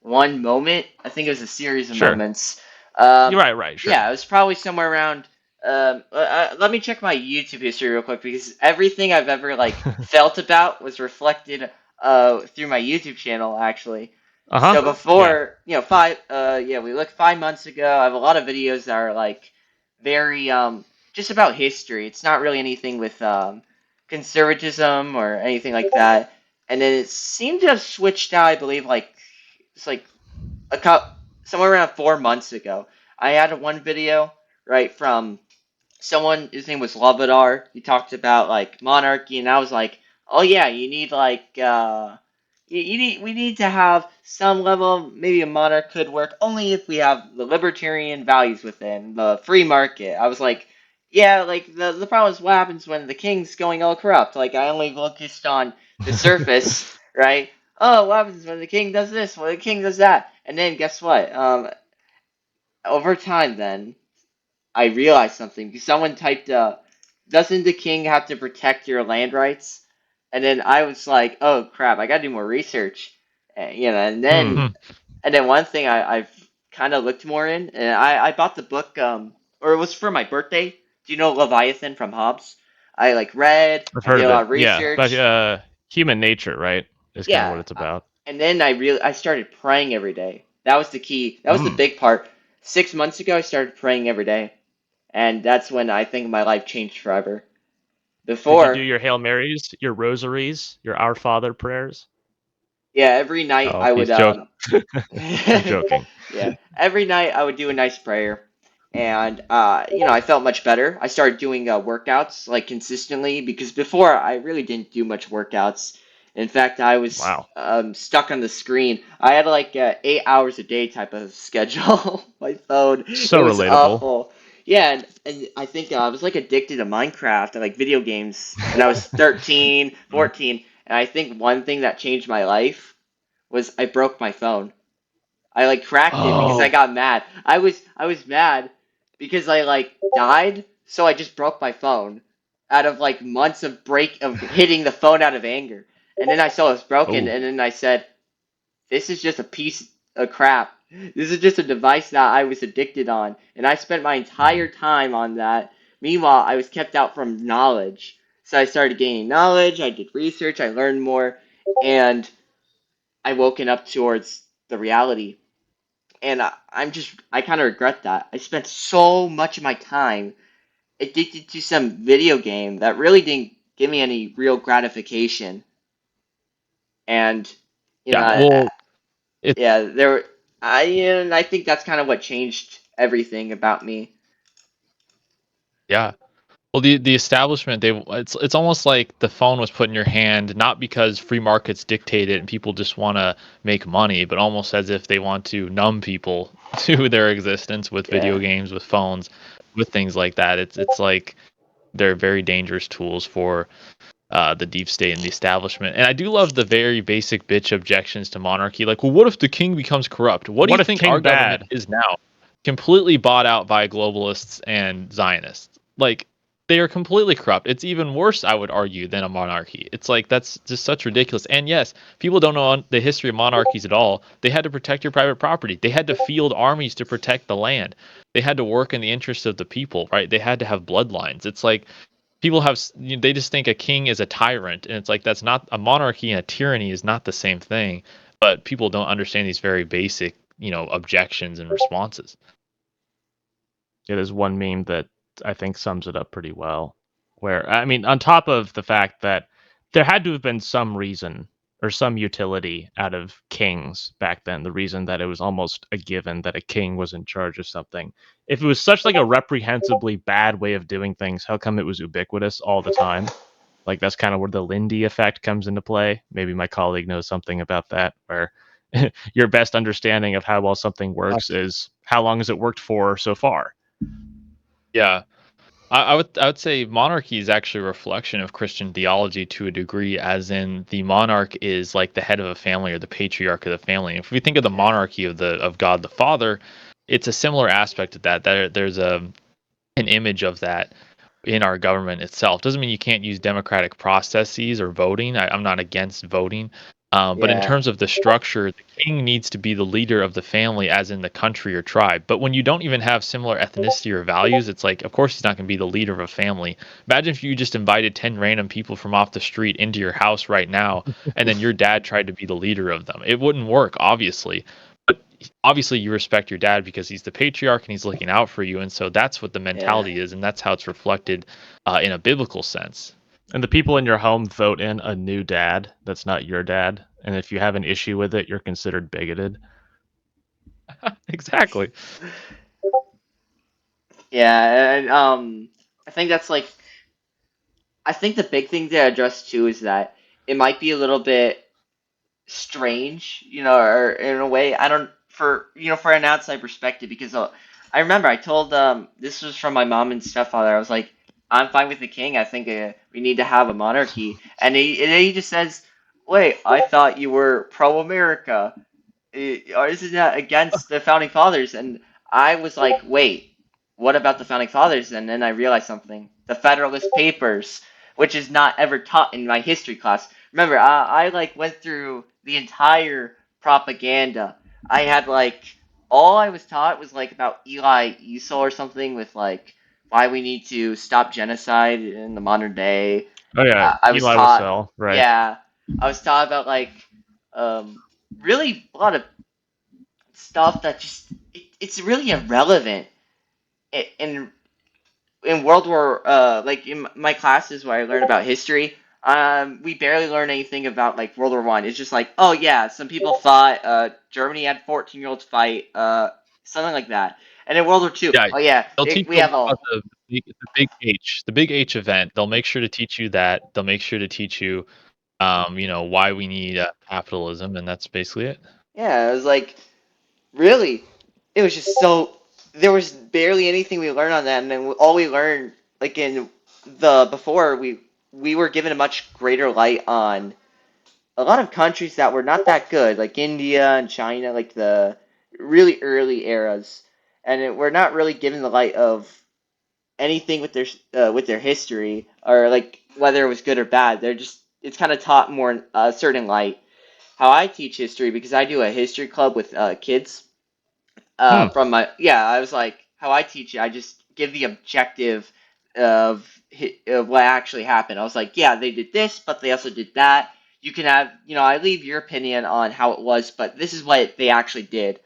one moment. I think it was a series of Sure. moments. You're right, sure. Yeah, it was probably somewhere around. Let me check my YouTube history real quick because everything I've ever like felt about was reflected through my YouTube channel actually. Uh-huh. So Yeah. before, 5 yeah, we look 5 months ago. I have a lot of videos that are like very just about history. It's not really anything with conservatism or anything like that. And then it seemed to have switched out, I believe, like it's like a somewhere around 4 months ago. I had one video right from someone. His name was Lovadar. He talked about like monarchy, and I was like, oh yeah, you need like you need we need to have some level. Maybe a monarch could work only if we have the libertarian values within the free market. I was like, yeah, like the problem is what happens when the king's going all corrupt. Like I only focused on the surface, right? Oh, what happens when the king does this? When the king does that? And then guess what? Over time, then I realized something because someone typed, "Doesn't the king have to protect your land rights?" And then I was like, "Oh crap! I gotta do more research." And Hmm. then one thing I've kind of looked more in, and I bought the book, or it was for my birthday. Do you know Leviathan from Hobbes? I like read, I've I heard did a of lot it. of Yeah, but research. human nature, right, is kind of what Yeah, it's about. and then I started praying every day. That was the key. That was the Hmm. big part. 6 months ago, I started praying every day. And that's when I think my life changed forever. Did you do Before, your Hail Marys, your rosaries, your Our Father prayers? yeah, every night Oh, I would he's joking. I'm joking. yeah, every night I would do a nice prayer, and I felt much better. I started doing workouts like consistently because before I really didn't do much workouts. In fact, I was Wow. stuck on the screen. I had like 8 hours a day type of schedule. My phone, it So was relatable. awful. Yeah, and I think I was like addicted to Minecraft and like video games when I was 13, Mm. 14. And I think one thing that changed my life was I broke my phone. I like cracked it because I Oh. got mad. I was mad because I like died, so I just broke my phone out of like months of hitting the phone out of anger. And then I saw it was broken, Oh. and then I said, "This is just a piece of crap. This is just a device that I was addicted on, and I spent my Mm. entire time on that. Meanwhile, I was kept out from knowledge. So I started gaining knowledge. I did research. I learned more, and I woken up towards the reality." And I kind of regret that. I spent so much of my time addicted to some video game that really didn't give me any real gratification. And you Yeah. know, Well, it yeah, I think that's kind of what changed everything about me. yeah. Well, the establishment, it's almost like the phone was put in your hand not because free markets dictate it and people just want to make money, but almost as if they want to numb people to their existence with video Yeah, games, with phones, with things like that. It's like they're very dangerous tools for the deep state and the establishment. And I do love the very basic bitch objections to monarchy. Like, well, what if the king becomes corrupt? What do you What if think our King government Bad? is now? Completely bought out by globalists and Zionists. Like, they are completely corrupt. It's even worse, I would argue, than a monarchy. It's like that's just such ridiculous. And yes, people don't know the history of monarchies at all. They had to protect your private property. They had to field armies to protect the land. They had to work in the interest of the people, right? They had to have bloodlines. It's like people they just think a king is a tyrant, and it's like that's not a monarchy, and a tyranny is not the same thing. But people don't understand these very basic objections and responses. It is one meme that I think sums it up pretty well. Where, I mean, on top of the fact that there had to have been some reason or some utility out of kings back then, the reason that it was almost a given that a king was in charge of something. If it was such like a reprehensibly bad way of doing things, how come it was ubiquitous all the time? Like that's kind of where the Lindy effect comes into play. Maybe my colleague knows something about that, where your best understanding of how well something works is how long has it worked for so far. Yeah, I would say monarchy is actually a reflection of Christian theology to a degree, as in the monarch is like the head of a family or the patriarch of the family. If we think of the yeah, monarchy of God the Father, it's a similar aspect of that. There's an image of that in our government itself. Doesn't mean you can't use democratic processes or voting. I'm not against voting. But in yeah, terms of the structure, the king needs to be the leader of the family, as in the country or tribe. But when you don't even have similar ethnicity or values, it's like, of course, he's not going to be the leader of a family. Imagine if you just invited 10 random people from off the street into your house right now, and then your dad tried to be the leader of them. It wouldn't work, obviously. obviously you respect your dad because he's the patriarch and he's looking out for you, and so that's what the Yeah. mentality is, and that's how it's reflected in a biblical sense. And the people in your home vote in a new dad that's not your dad. And if you have an issue with it, you're considered bigoted. Exactly. Yeah, and I think that's like I think the big thing to address too is that it might be a little bit strange, or in a way, I don't for for an outside perspective because I remember I told this was from my mom and stepfather. I was like, I'm fine with the king. I think we need to have a monarchy, and he just says, "Wait, I thought you were pro America, or isn't that against the founding fathers?" And I was like, "Wait, what about the founding fathers?" And then I realized something: the Federalist Papers, which is not ever taught in my history class. Remember, I like went through the entire propaganda. I had like all I was taught was like about Eli Esau or something with like why we need to stop genocide in the modern day. Oh yeah, I was Eli taught, Wiesel, right? yeah, I was taught about like um, really a lot of stuff that just it's really irrelevant in in World War like in my classes where I learn about history. We barely learn anything about like World War One. It's just like, oh yeah, some people fought. Germany had 14-year-olds fight. Something like that. And in World War Two, Yeah, oh yeah, they'll teach we you have all. about the big H event. They'll make sure to teach you that. They'll make sure to teach you, why we need capitalism, and that's basically it. Yeah, it was like really, it was just so. There was barely anything we learned on that, and then all we learned, like in the before, we were given a much greater light on a lot of countries that were not that good, like India and China, like the really early eras, and we're not really given the light of anything with their history or like whether it was good or bad. They're just it's kind of taught more in a certain light. How I teach history because I do a history club with kids Hmm. from my I was like how I teach it. I just give the objective of of what actually happened. I was like, yeah, they did this, but they also did that. You can have, I leave your opinion on how it was, but this is what they actually did,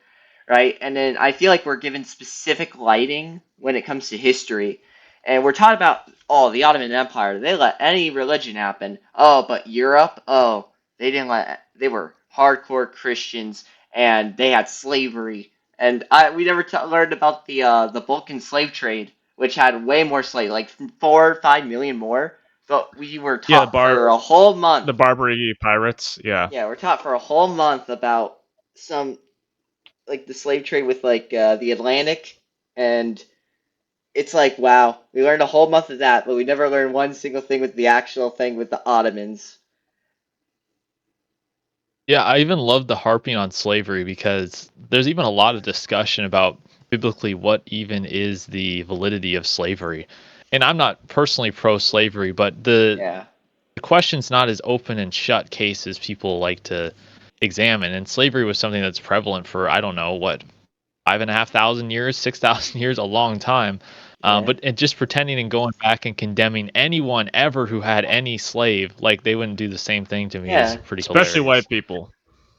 right? And then I feel like we're given specific lighting when it comes to history. And we're taught about, oh, the Ottoman Empire. They let any religion happen. Oh, but Europe, oh, they didn't let, they were hardcore Christians and they had slavery. And we never learned about the Balkan slave trade, which had way more slaves, like 4 or 5 million more. But we were Yeah, taught for a whole month. the Barbary pirates. Yeah. Yeah, we're taught for a whole month about some like the slave trade with like the Atlantic, and it's like wow, we learned a whole month of that, but we never learned one single thing with the actual thing with the Ottomans. Yeah, I even love the harping on slavery because there's even a lot of discussion about biblically what even is the validity of slavery. And I'm not personally pro slavery, but Yeah, the question's not as open and shut case as people like to examine. And slavery was something that's prevalent for, I don't know, what, 5,500 years, 6,000 years, a long time. yeah, But just pretending and going back and condemning anyone ever who had any slave, like they wouldn't do the same thing to me, is yeah, pretty Especially hilarious. white people.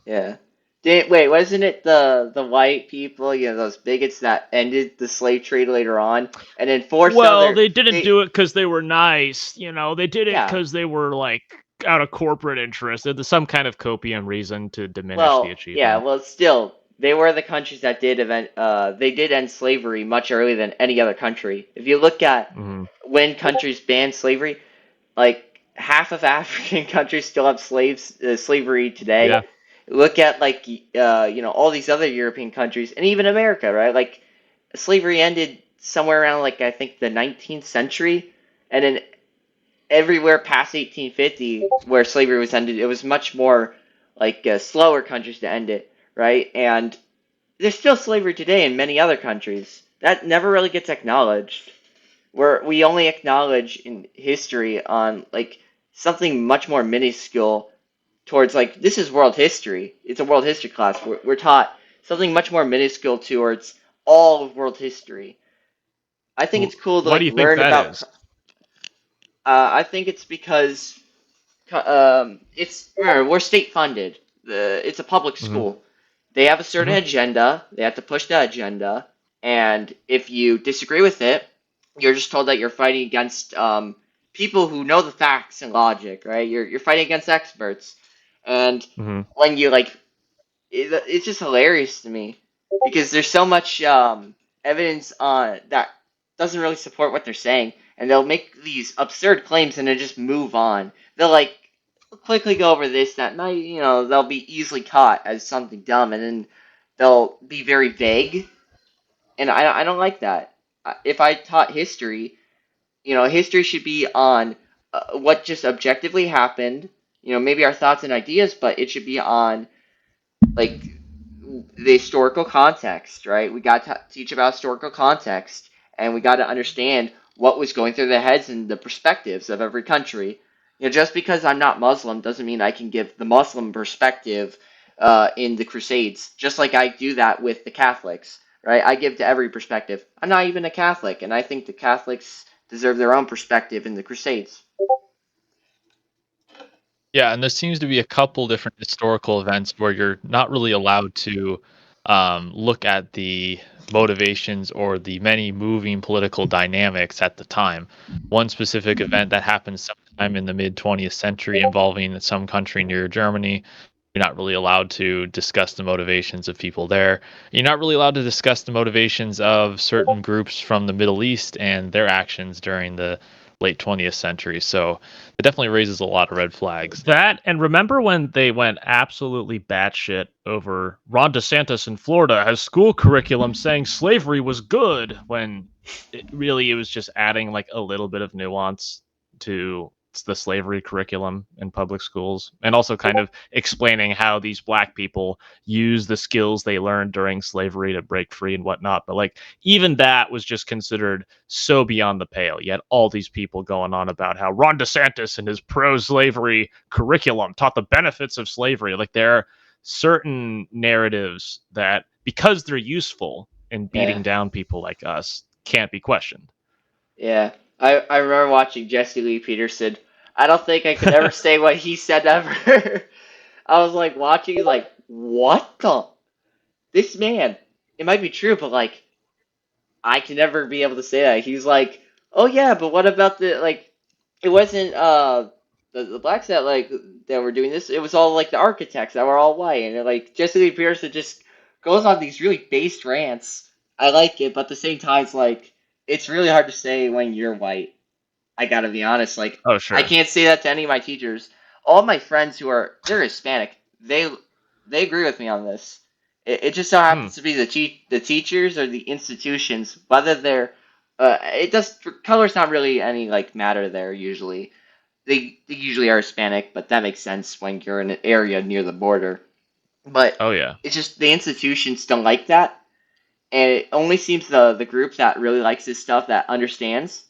yeah. Wait, wasn't it the white people, those bigots that ended the slave trade later on, and then forced Well, other they didn't they do it because they were nice. They did it yeah. because they were like out of corporate interest. There's some kind of copium reason to diminish the Yeah, achievement. well, still, they were the countries that they did end slavery much earlier than any other country. If you look at Hmm. when countries banned slavery, like half of African countries still have slavery today. Yeah. Look at like all these other European countries and even America, right? Like slavery ended somewhere around like I think the 19th century, and then everywhere past 1850 where slavery was ended, it was much more like slower countries to end it, right? And there's still slavery today in many other countries. That never really gets acknowledged. We only acknowledge in history on like something much more minuscule towards like this is world history. It's a world history class. We're taught something much more minuscule towards all of world history. I think it's cool to Why do like you think learn that about. is? I think it's because it's remember we're state funded. It's a public Hmm. school. They have a certain Hmm. agenda. They have to push that agenda, and if you disagree with it, you're just told that you're fighting against people who know the facts and logic, right? You're fighting against experts, and Hmm. when you like, it's just hilarious to me because there's so much evidence that doesn't really support what they're saying, and they'll make these absurd claims and then just move on. They'll like quickly go over this that might, they'll be easily caught as something dumb, and then they'll be very vague, and I don't like that. If I taught history, history should be on what just objectively happened. Maybe our thoughts and ideas, but it should be on like the historical context, right? We got to teach about historical context, and we got to understand what was going through the heads and the perspectives of every country. Just because I'm not Muslim doesn't mean I can give the Muslim perspective in the Crusades, just like I do that with the Catholics, right? I give to every perspective. I'm not even a Catholic, and I think the Catholics deserve their own perspective in the Crusades. Yeah, and there seems to be a couple different historical events where you're not really allowed to look at the motivations or the many moving political dynamics at the time. One specific event that happened sometime in the mid 20th century involving some country near Germany. You're not really allowed to discuss the motivations of people there. You're not really allowed to discuss the motivations of certain groups from the Middle East and their actions during the late 20th century. So it definitely raises a lot of red flags. That, and remember when they went absolutely batshit over Ron DeSantis in Florida has school curriculum saying slavery was good when it was just adding like a little bit of nuance to the slavery curriculum in public schools, and also kind of explaining how these black people use the skills they learned during slavery to break free and whatnot. But like even that was just considered so beyond the pale. You had all these people going on about how Ron DeSantis and his pro-slavery curriculum taught the benefits of slavery. Like there are certain narratives that, because they're useful in Yeah, beating down people like us, can't be questioned. yeah. I remember watching Jesse Lee Peterson. I don't think I could ever say what he said ever. I was like watching, like, what the? This man, it might be true, but like, I can never be able to say that. He's like, oh yeah, but what about the like? It wasn't the blacks that like that were doing this. It was all like the architects that were all white, and like Jesse Lee Pearson just goes on these really based rants. I like it, but at the same time, it's really hard to say when you're white. I gotta be honest. Like, Oh, I sure. can't say that to any of my teachers. All my friends they're Hispanic, they agree with me on this. It just so Hmm. happens to be the teachers or the institutions, whether they're it does color's not really any like matter there usually. They usually are Hispanic, but that makes sense when you're in an area near the border. But Oh, yeah. it's just the institutions don't like that, and it only seems the group that really likes this stuff that understands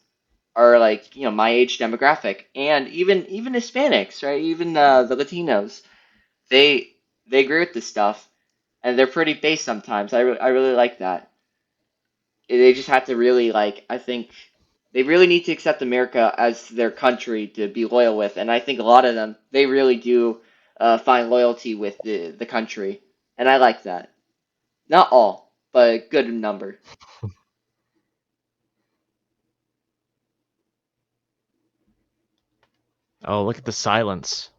are like my age demographic, and even Hispanics, right? Even the Latinos, they they agree with this stuff, and they're pretty based sometimes. I really like that. They just have to really like, I think they really need to accept America as their country to be loyal with, and I think a lot of them they really do find loyalty with the country, and I like that. Not all, but a good number. Oh, look at the silence.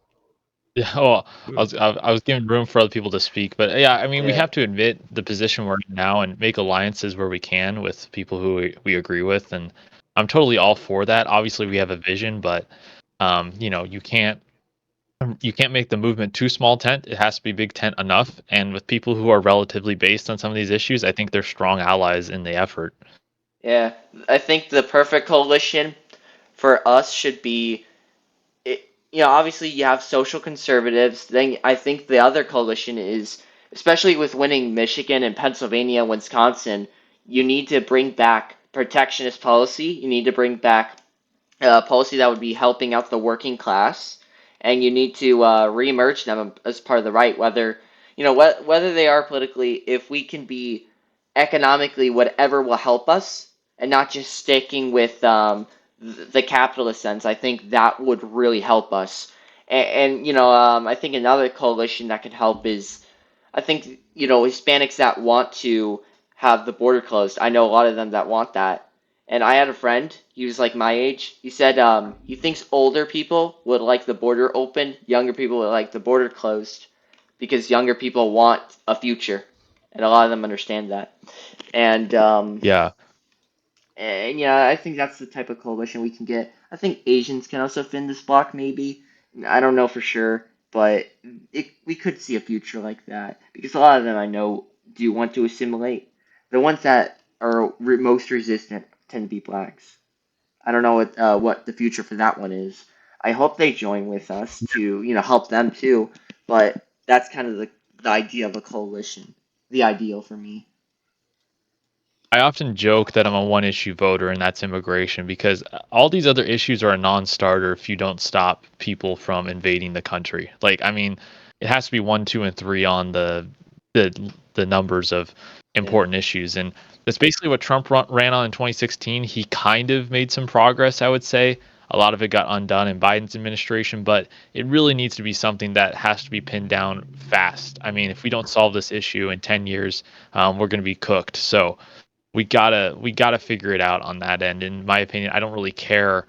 Yeah, well, I was giving room for other people to speak, but yeah, I mean, we Yeah, have to admit the position we're in now and make alliances where we can with people who we agree with, and I'm totally all for that. Obviously, we have a vision, but you can't make the movement too small tent. It has to be big tent enough. And with people who are relatively based on some of these issues, I think they're strong allies in the effort. yeah. I think the perfect coalition for us should be obviously you have social conservatives. Then I think the other coalition is, especially with winning Michigan and Pennsylvania, Wisconsin, you need to bring back protectionist policy. You need to bring back policy that would be helping out the working class, and you need to reemerge them as part of the right. Whether they are politically, if we can be economically whatever will help us, and not just sticking with the capitalist sense, I think that would really help us. And I think another coalition that could help is I think, Hispanics that want to have the border closed, I know a lot of them that want that. And I had a friend, he was like my age. He said he thinks older people would like the border open, younger people would like the border closed because younger people want a future. And a lot of them understand that. And Yeah, and yeah, I think that's the type of coalition we can get. I think Asians can also fit in this block, maybe. I don't know for sure, but we could see a future like that because a lot of them I know do want to assimilate. The ones that are most resistant tend to be blacks. I don't know what the future for that one is. I hope they join with us to help them too, but that's kind of the idea of a coalition, the ideal for me. I often joke that I'm a one issue voter, and that's immigration, because all these other issues are a non starter if you don't stop people from invading the country. Like, I mean, it has to be one, two, and three on the numbers of Yeah. important issues. And that's basically what Trump ran on in 2016. He kind of made some progress, I would say. A lot of it got undone in Biden's administration, but it really needs to be something that has to be pinned down fast. I mean, if we don't solve this issue in 10 years, we're going to be cooked. So we gotta figure it out on that end. In my opinion, I don't really care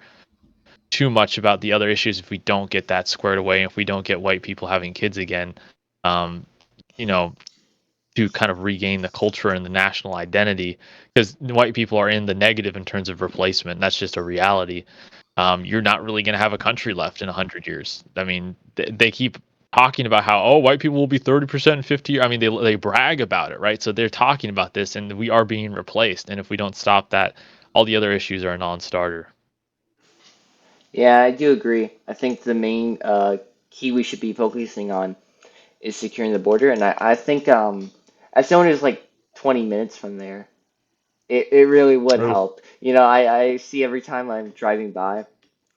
too much about the other issues if we don't get that squared away, if we don't get white people having kids again, um, you know, to kind of regain the culture and the national identity, because white people are in the negative in terms of replacement. That's just a reality. You're not really going to have a country left in 100 years. I mean, they keep talking about how, oh, white people will be 30% in 50 years. I mean, they brag about it, right? So they're talking about this, and we are being replaced. And if we don't stop that, all the other issues are a non-starter. Yeah, I do agree. I think the main key we should be focusing on is securing the border, and I think as someone who's like 20 minutes from there, it really would Oh, help. I see every time I'm driving by,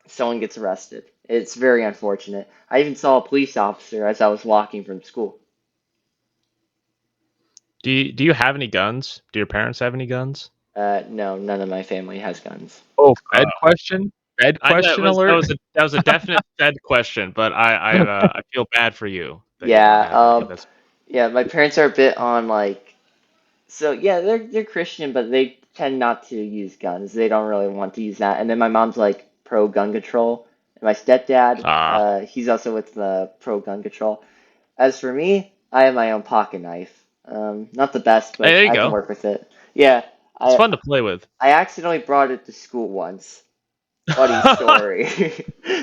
someone gets arrested. It's very unfortunate. I even saw a police officer as I was walking from school. do you have any guns? Do your parents have any guns? No, none of my family has guns. Oh, Uh, Fed question? Fed that question was that alert? was a that was a definite Fed question, but I feel bad for you that you don't Yeah, have any. That's yeah, my parents are a bit on like. So yeah, they're Christian, but they tend not to use guns. They don't really want to use that. And then my mom's like pro gun control, and my stepdad, ah. he's also with the pro gun control. As for me, I have my own pocket knife. Not the best, Hey, but there you I can go. work with it. Yeah, It's I fun to play with. I accidentally brought it to school once. Funny story.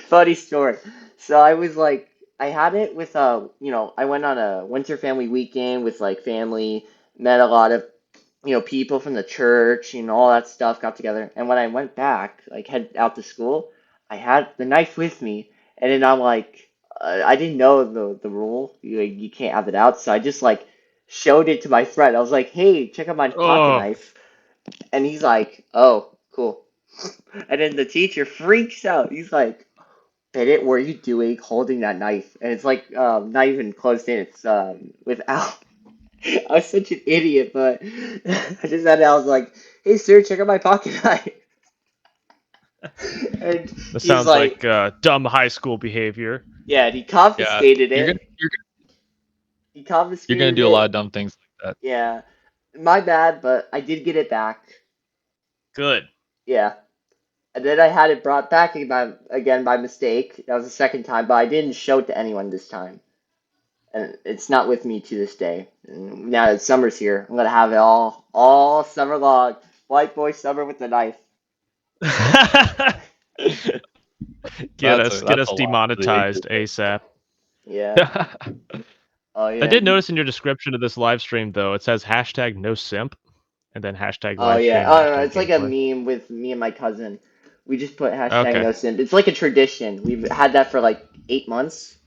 Funny story. So I was like, I had it with I went on a winter family weekend with like family, met a lot of people from the church, all that stuff got together. And when I went back, like head out to school, I had the knife with me, and then I'm like, I didn't know the rule. You can't have it out, so I just like showed it to my friend. I was like, hey, check out my pocket Oh, knife, and he's like, oh, cool. And then the teacher freaks out. He's like, Bennett, what are you doing holding that knife? And it's like not even closed in. It's without. I was such an idiot, but I just had. I was like, "Hey, sir, check out my pocket knife." And that he's sounds like, like dumb high school behavior. "Yeah." And he Yeah, confiscated you're gonna it. you're, He you're gonna confiscated do a lot of it. dumb things like that. Yeah, my bad, but I did get it back. Good. Yeah, and then I had it brought back again by mistake. That was the second time, but I didn't show it to anyone this time. And it's not with me to this day. And now that summer's here, I'm gonna have it all summer long. White boy summer with the knife. Get That's us a get that's us a lot for the ages demonetized ASAP. Yeah. right Oh I yeah. did notice in your description of this live stream though, it says hashtag no simp and then hashtag Oh live yeah. stream, Oh no, hashtag it's like a gameplay. meme with me and my cousin. We just put hashtag Okay. no simp. It's like a tradition. We've had that for like 8 months.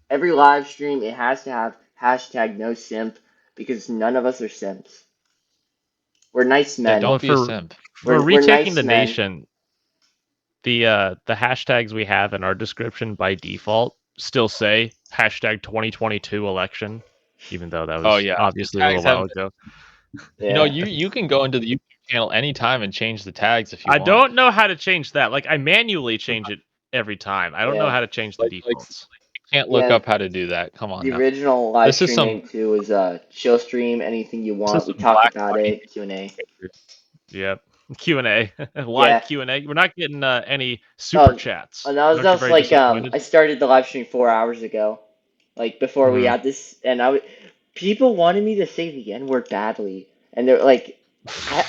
Every live stream, it has to have hashtag no simp because none of us are simps. We're nice Yeah, men. Well, don't be a for simp. for We're retaking nice the men. nation, the hashtags we have in our description by default still say hashtag 2022 election, even though that Oh was yeah, the obviously a little tags while haven't. ago. Yeah. You can go into the YouTube channel anytime and change the tags if you I want. don't know how to change that. Like I manually change it every time. I don't know Yeah. how to change the Like defaults. can't look Yeah, up how to do that. Come on the now. original live This is stream some name too was chill stream, anything you this is want. We some talk black about money it, Q&A. behavior. Yep. Q&A. Live Yeah. Q&A. We're not getting any super Oh, chats. and that Don't you was very like disappointed? I started the live stream 4 hours ago, like before we Hmm. had this, and people wanted me to say the N word badly, and they're like, I,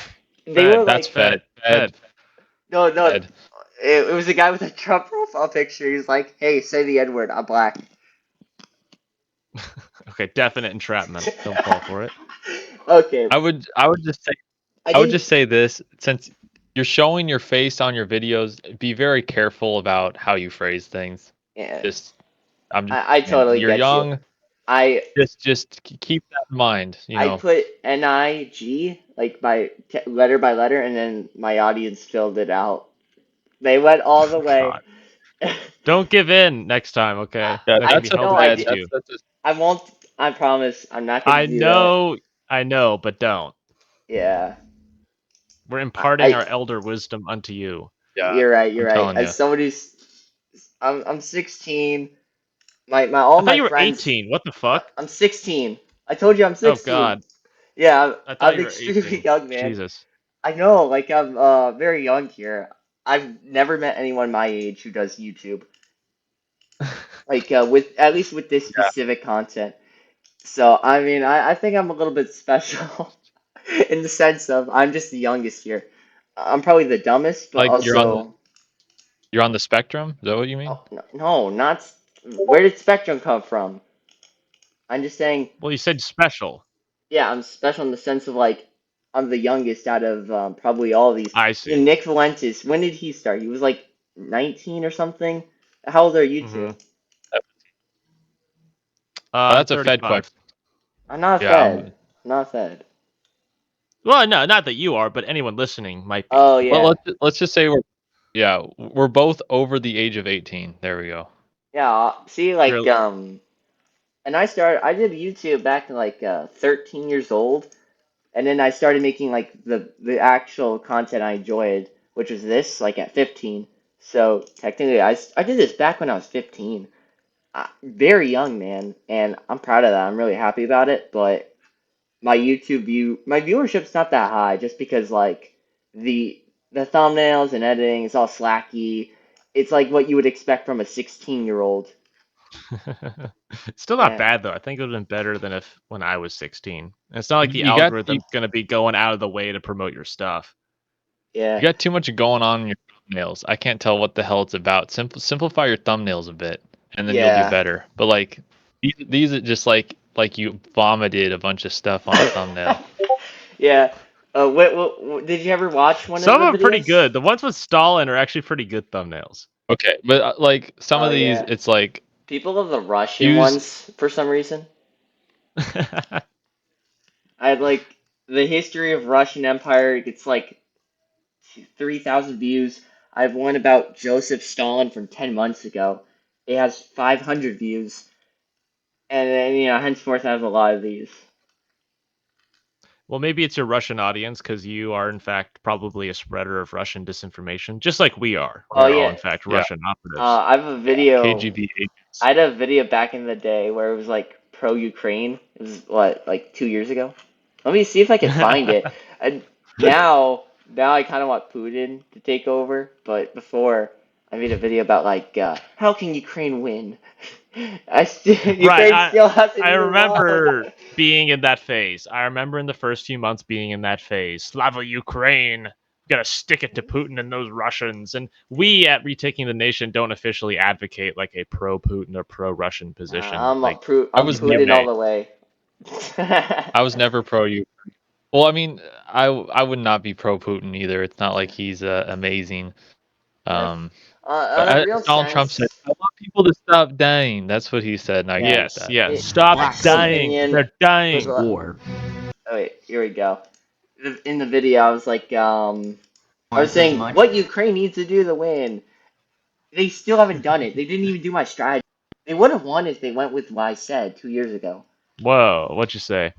they were Fed. That's like, fed. Fed. Fed. Fed. no, no, Fed. it was a guy with a Trump profile picture. He's like, hey, say the N word. I'm black. Okay, definite entrapment. Don't fall for it. Okay, I would I just didn't. say this, since you're showing your face on your videos, be very careful about how you phrase things. Yeah, Just I'm just I saying, totally you're get you. young, I keep that in mind, you I know. put NIG like letter by letter, and then my audience filled it out. They went all the way. God. Don't give in next time, I, okay? Yeah, That could I be that's held no, I okay. against did. you. That's just I won't. I promise. I'm not gonna I do that. know, but don't. Yeah. We're imparting I our elder wisdom unto you. yeah, You're right. You're I'm right. telling you. As somebody who's, I'm 16. My I all thought my you were friends. 18. What the fuck? I'm 16. I told you I'm Oh 16. God. Yeah, I'm, I thought I'm you were extremely 18. young, man. Jesus. I know. Like I'm very young here. I've never met anyone my age who does YouTube. Like with at least with this Yeah. specific content. So I mean, I think I'm a little bit special in the sense of I'm just the youngest here. I'm probably the dumbest, but Like also you're on the spectrum? Is that what you mean? oh, no, no, not. Where did Spectrum come from? I'm just saying, Well, you said special. yeah, I'm special in the sense of like I'm the youngest out of probably all of these. I You see. know, Nick Valentis, when did he start? He was like 19 or something. How old are you Mm-hmm. two? I'm That's a Fed 35. question. I'm not a Yeah, Fed. I'm not a Fed. Well, no, not that you are, but anyone listening might be. Oh well, yeah, let's just say we're both over the age of 18. There we go. yeah. See, like You're and I did YouTube back in like 13 years old, and then I started making like the actual content I enjoyed, which was this like at 15. So technically, I did this back when I was 15. Very young, man, and I'm proud of that. I'm really happy about it. But my viewership's not that high, just because like the the thumbnails and editing is all slacky. It's like what you would expect from a 16-year-old. still not And bad though. I think it would have been better than if when I was 16. And it's not like the You got algorithm's gonna be going out of the way to promote your stuff. you yeah, got too much going on in your thumbnails. I can't tell what the hell it's about. Simplify your thumbnails a bit, and then you'll do yeah. better. But like these are just like you vomited a bunch of stuff on a thumbnail. Yeah. Did you ever watch one of Some the of them are pretty videos? good. The ones with Stalin are actually pretty good thumbnails. Okay, but like some Oh of these, yeah. it's like People love the Russian use ones for some reason. I had like the history of Russian Empire. It's like 3,000 views. I have one about Joseph Stalin from 10 months ago. It has 500 views, and then henceforth I have a lot of these. Well, maybe it's your Russian audience because you are, in fact, probably a spreader of Russian disinformation, just like we are. We Oh are all, yeah. in fact, yeah Russian operatives. I have a yeah video. KGB I agents. had a video back in the day where it was like pro Ukraine. It was what, like 2 years ago? Let me see if I can find it. And now I kind of want Putin to take over, but before I made a video about like how can Ukraine win? Right. Ukraine still hasn't I even won. remember being in that phase. I remember in the first few months being in that phase. Slava Ukraine. Gotta stick it to Putin and those Russians. And we at Retaking the Nation don't officially advocate like a pro Putin or pro Russian position. Like I I'm was you Putin all may. the way. I was never pro you. Well, I mean, I would not be pro Putin either. It's not like he's amazing. Yeah. Um, On but a real Donald Trump said, sense, "I want people to stop dying." That's what he said, and I agree yeah. with Yes, that. yes. It, Stop actual dying. opinion. They're dying. Oh wait, here we go. In the video, I was like, I was saying what Ukraine needs to do to win. They still haven't done it. They didn't even do my strategy. They would have won if they went with what I said 2 years ago. Whoa, what'd you say?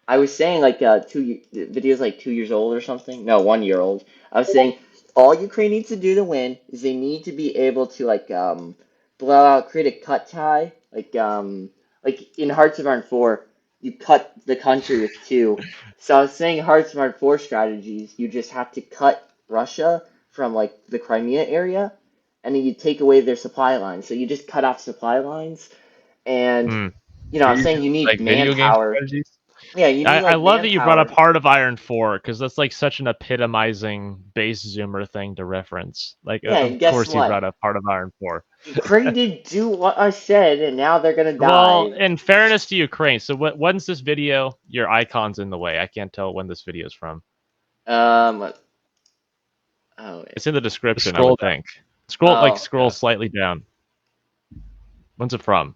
I was saying like the video's like 2 years old or something. No, 1 year old. I was saying all Ukraine needs to do to win is they need to be able to like blow out, create a cut tie, like in Hearts of Iron 4, you cut the country with two. So I was saying Hearts of Iron 4 strategies, you just have to cut Russia from like the Crimea area, and then you take away their supply lines. So you just cut off supply lines, and Hmm. I'm saying you need Like video game manpower. strategies. Yeah, you need I like love that you brought up manpower. Heart of Iron 4 because that's like such an epitomizing base zoomer thing to reference. Like, Yeah, and of guess course you what? brought up Heart of Iron 4. Ukraine didn't do what I said, and now they're gonna Well, die. in fairness to Ukraine, so when's this video? Your icon's in the way. I can't tell when this video's from. Um. Oh. It's in the description, I Scroll would down. think. Oh. Scroll slightly down. When's it from?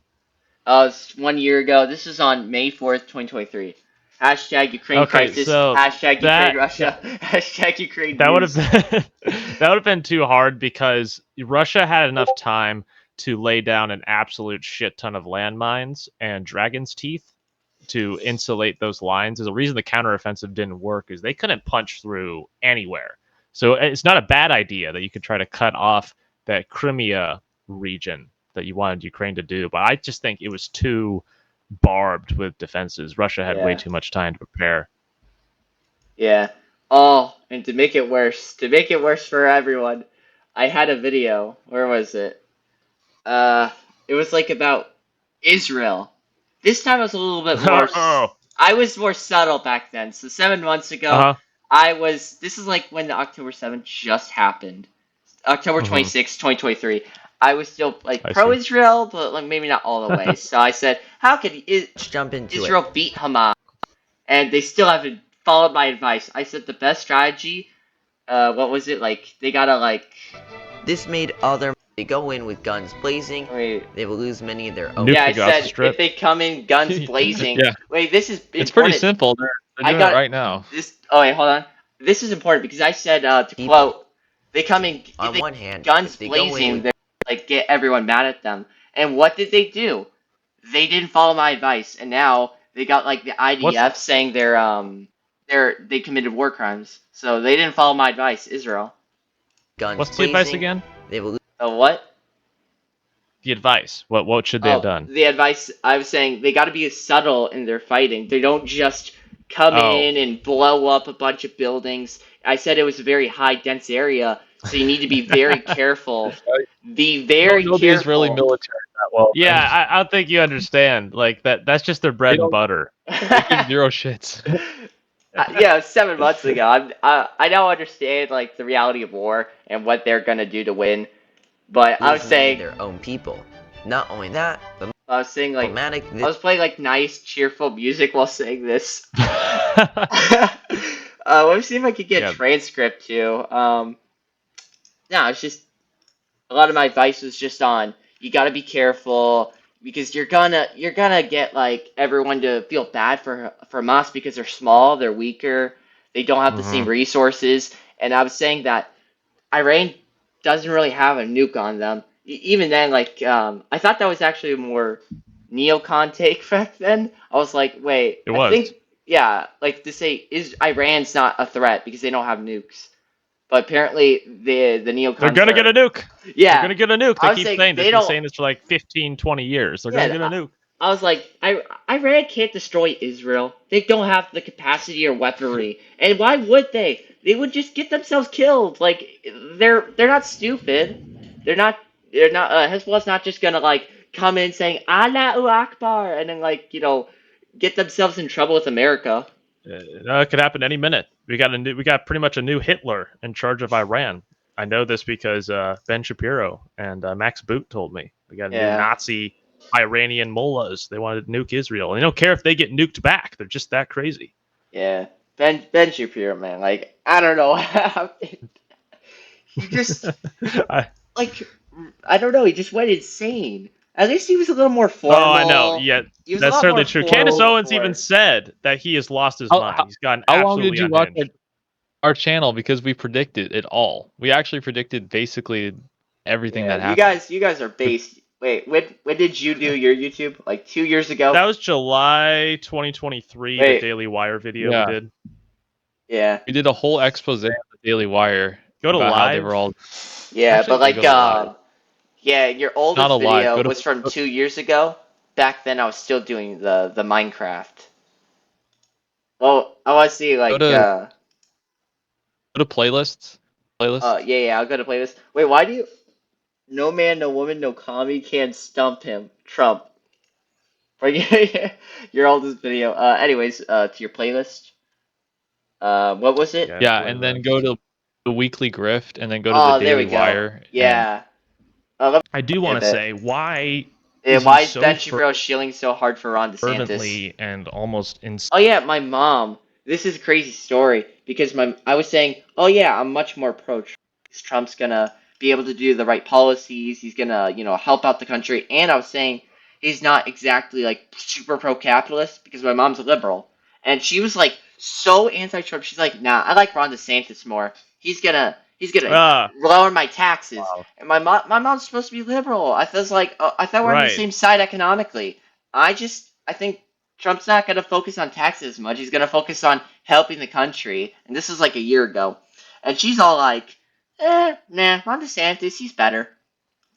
It's 1 year ago. This is on May 4th, 2023. Hashtag Ukraine Okay, crisis. so Hashtag Ukraine that Russia. Hashtag Ukraine that would have news. been that would have been too hard because Russia had enough time to lay down an absolute shit ton of landmines and dragon's teeth to insulate those lines. There's a reason the counteroffensive didn't work is they couldn't punch through anywhere. So it's not a bad idea that you could try to cut off that Crimea region that you wanted Ukraine to do, but I just think it was too barbed with defenses. Russia had way Yeah. too much time to prepare. Yeah. And to make it worse for everyone, I had a video. Where was it? Uh, it was like about Israel. This time I was a little bit more. Oh, I was more subtle back then. So 7 months ago, uh-huh. I was. This is like when the October 7th just happened. October Mm-hmm. 26th, 2023. I was still like I see. pro-Israel, but like maybe not all the way. So I said, how could Let's jump into Israel beat Hamas? And they still haven't followed my advice. I said the best strategy. What was it like? They gotta like. This made other. They go in with guns blazing. Wait. They will lose many of their own. Nuke Yeah, I the Gaza said Strip. if they come in guns blazing. Yeah. Wait, this is important. It's pretty simple. They're I doing got it right now. this. Oh wait, hold on. This is important because I said to People. quote, they come in On if they one hand, guns if they go in blazing, with they like get everyone mad at them. And what did they do? They didn't follow my advice, and now they got like the IDF saying they committed war crimes. So they didn't follow my advice, Israel. guns What's the advice blazing, again? they will lose. What? The advice. What should they have done? The advice I was saying they got to be subtle in their fighting. They don't just come in and blow up a bunch of buildings. I said it was a very high dense area, so you need to be very careful. Be very I don't know the Israeli careful. military that well. Yeah, I don't think you understand. Like that's just their bread and butter. They give zero shits. Yeah, 7 months ago. I now understand like the reality of war and what they're gonna do to win. But I was many of saying, their own people. Not only that, but I was saying like problematic. I was playing like nice, cheerful music while saying this. Let me see if I could get Yeah. a transcript too. No, it's just a lot of my advice was just on you got to be careful because you're gonna get like everyone to feel bad for Hamas because they're small, they're weaker, they don't have the same resources. And I was saying that Iran doesn't really have a nuke on them. Even then, like I thought that was actually a more neocon take back then. I was like, wait, It I was. think yeah, like to say is Iran's not a threat because they don't have nukes. But apparently the neocons They're gonna get a nuke. yeah. They're gonna get a nuke. I They was keep saying saying this. they Been don't. saying this for like 15, 20 years. They're Yeah, gonna get a nuke. I was like, Iran can't destroy Israel. They don't have the capacity or weaponry. And why would they? They would just get themselves killed. Like they're not stupid. They're not. Hezbollah's not just gonna like come in saying Allahu Akbar and then like get themselves in trouble with America. It could happen any minute. We got pretty much a new Hitler in charge of Iran. I know this because Ben Shapiro and Max Boot told me. We got a new Yeah. Nazi Iranian mullahs. They wanted to nuke Israel. And they don't care if they get nuked back. They're just that crazy. Yeah, Ben Shapiro, man. Like I don't know how he just I, like I don't know. He just went insane. At least he was a little more formal. oh, I know. Yeah, He was a that's lot certainly more true. formal Candace Owens before. even said that he has lost his How- mind. He's gotten How long absolutely did you watch unhinged. our channel? Because we predicted it all. We actually predicted basically everything that happened. You guys are based. Wait, when did you do your YouTube? Like 2 years ago? That was July 2023, Wait. the Daily Wire video Yeah. we did. Yeah. We did a whole expose on the Daily Wire Go to about how they live. were all. Yeah, Actually, but like go to live. yeah, your oldest Not a live, video go to- was from 2 years ago. back then I was still doing the Minecraft. Well, I want to see like Go to playlists. Playlist. yeah, I'll go to playlist. Wait, why do you? No man, no woman, no commie can stump him. Trump. For your oldest video. Anyways, to your playlist. What was it? Yeah, Yeah, and then go to the Weekly Grift, and then go to the Oh, there we Daily go. Wire. And Yeah. Let I do me want a to bit. say, why is he Why is so Ben Shapiro shilling so hard for Ron DeSantis? fervently and almost Oh yeah, my mom. This is a crazy story because I was saying, oh yeah, I'm much more pro Trump. Trump's gonna be able to do the right policies. He's gonna, help out the country. And I was saying he's not exactly like super pro capitalist because my mom's a liberal, and she was like so anti-Trump. She's like, nah, I like Ron DeSantis more. He's gonna ah lower my taxes. wow, And my mom's supposed to be liberal. I was like, I thought we're on the right. same side economically. I think Trump's not going to focus on taxes as much. He's going to focus on helping the country. And this is like a year ago. And she's all like, nah, Ron DeSantis, he's better.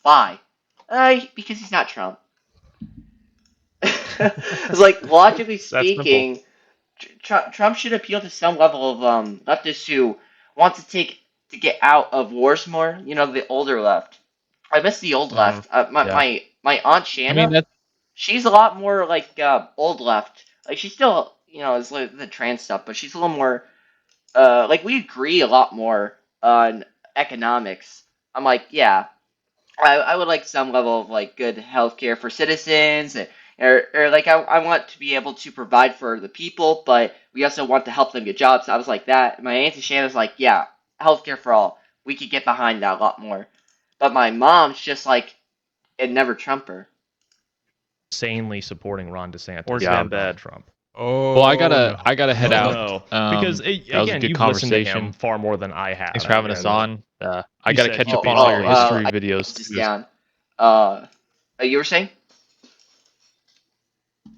Why? Because he's not Trump. It's like, logically That's simple. speaking, Trump should appeal to some level of leftists who want to get out of wars more. The older left. I miss the old Mhm. left. My, Yeah. my my aunt I mean, Shanna, she's a lot more like old left. Like she still, is like the trans stuff, but she's a little more. Like we agree a lot more on economics. I'm like, yeah, I would like some level of like good healthcare for citizens, or like I want to be able to provide for the people, but we also want to help them get jobs. I was like that. My auntie Shanna's like, yeah, healthcare for all. We could get behind that a lot more. But my mom's just like, it never Trump her. Insanely supporting Ron DeSantis. Or Yeah, Sam bad Trump. Oh, well, no. I gotta head Oh out. no, because That was a again, good you've listened to him conversation. far more than I have. Thanks for having us and on. I you gotta said catch he'd up be on all your serious. history I videos this too. down. You were saying?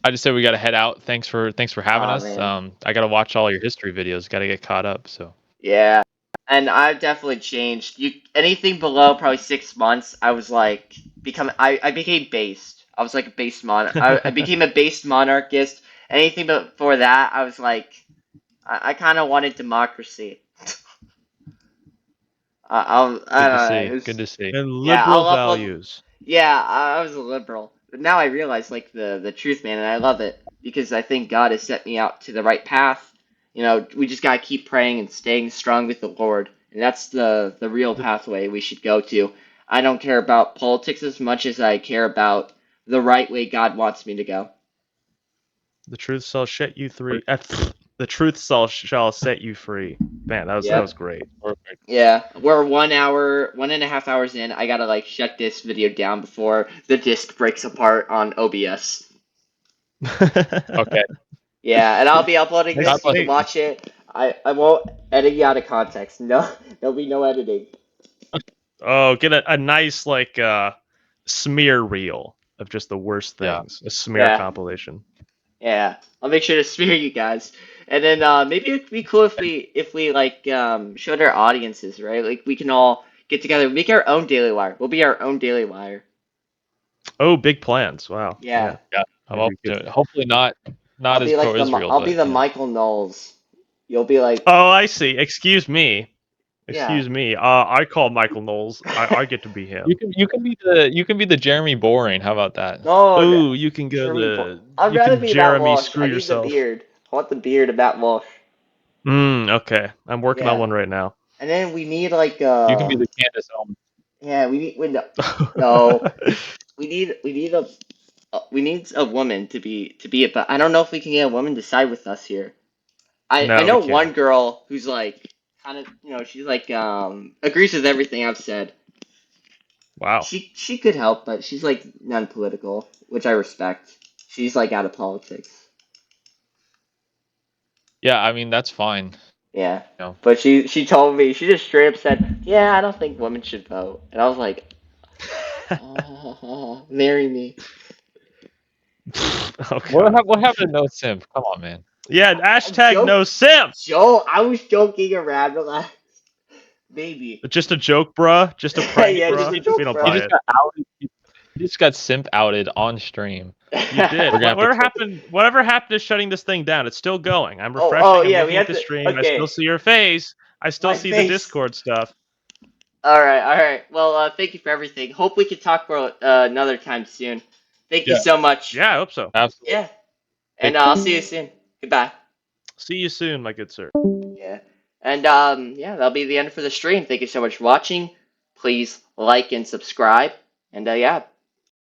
I just said we gotta head out. Thanks for having Aw, us. man. I gotta watch all your history videos. Gotta get caught up. So Yeah. And I've definitely changed. Anything below probably 6 months, I was like I became based. I was like a based I became a based monarchist. Anything before that, I was like I kind of wanted democracy. I good don't to know. see. It Good was, to see. And yeah, I liberal love values. yeah, I was a liberal. But now I realize like the truth, man, and I love it because I think God has set me out to the right path. We just gotta keep praying and staying strong with the Lord, and that's the real The, pathway we should go to. I don't care about politics as much as I care about the right way God wants me to go. the truth shall set you free. The truth shall set you free. Man, that was Yep. great. Perfect. Yeah, we're 1 hour, 1.5 hours in. I gotta like shut this video down before the disc breaks apart on OBS. Okay. Yeah, and I'll be uploading Nice this. You can fight. watch it. I won't edit you out of context. No, there'll be no editing. Oh, get a nice like smear reel of just the worst Yeah. things. A smear Yeah, compilation. yeah. I'll make sure to smear you guys. And then maybe it'd be cool if we like showed our audiences, right? Like we can all get together, make our own Daily Wire. We'll be our own Daily Wire. Oh, big plans. Wow. Yeah. Yeah. Yeah. I'm Maybe up we to could. it. Hopefully not as pro-Israel, I'll be but the Michael Knowles. You'll be like, Oh, I see. Excuse me. yeah. Excuse me. I call Michael Knowles. I get to be him. you can be the Jeremy Boring. How about that? No, Ooh, you can go the. I'd You rather can be Matt Jeremy Walsh. screw I need the yourself. beard. I want the beard of Matt Walsh. Okay. I'm working on Yeah. one right now. And then we need like You can be the Candace Owens. yeah, no, we need a woman to be it, but I don't know if we can get a woman to side with us here. I No, we know one can't. girl who's like kind of she's like agrees with everything I've said. Wow. She could help, but she's like non-political, which I respect. She's like out of politics. Yeah, I mean that's fine. Yeah. No. But she told me, she just straight up said, "Yeah, I don't think women should vote." And I was like, "Oh, marry me." Oh god. What happened to No Simp? Come on, man. Yeah. I'm Hashtag no simp. I was joking around, relax. Maybe. Just a joke, bruh. Just a prank, Yeah, just bruh. a We joke, don't bro. He buy just it. got outed. He just got Simp outed on stream. You did. We're gonna have to Whatever clip it. happened? Whatever happened to shutting this thing down? It's still going. I'm Oh, refreshing. I'm yeah, we looking at have the to. stream. I still Okay, see your face. I still my see the face. Discord stuff. All right, all right. Well, thank you for everything. Hope we can talk for another time soon. Thank you Yeah. so much. Yeah, I hope so. Absolutely. Yeah, and Take I'll see you soon. Goodbye. See you soon, my good sir. Yeah, and yeah, that'll be the end for the stream. Thank you so much for watching. Please like and subscribe, and yeah,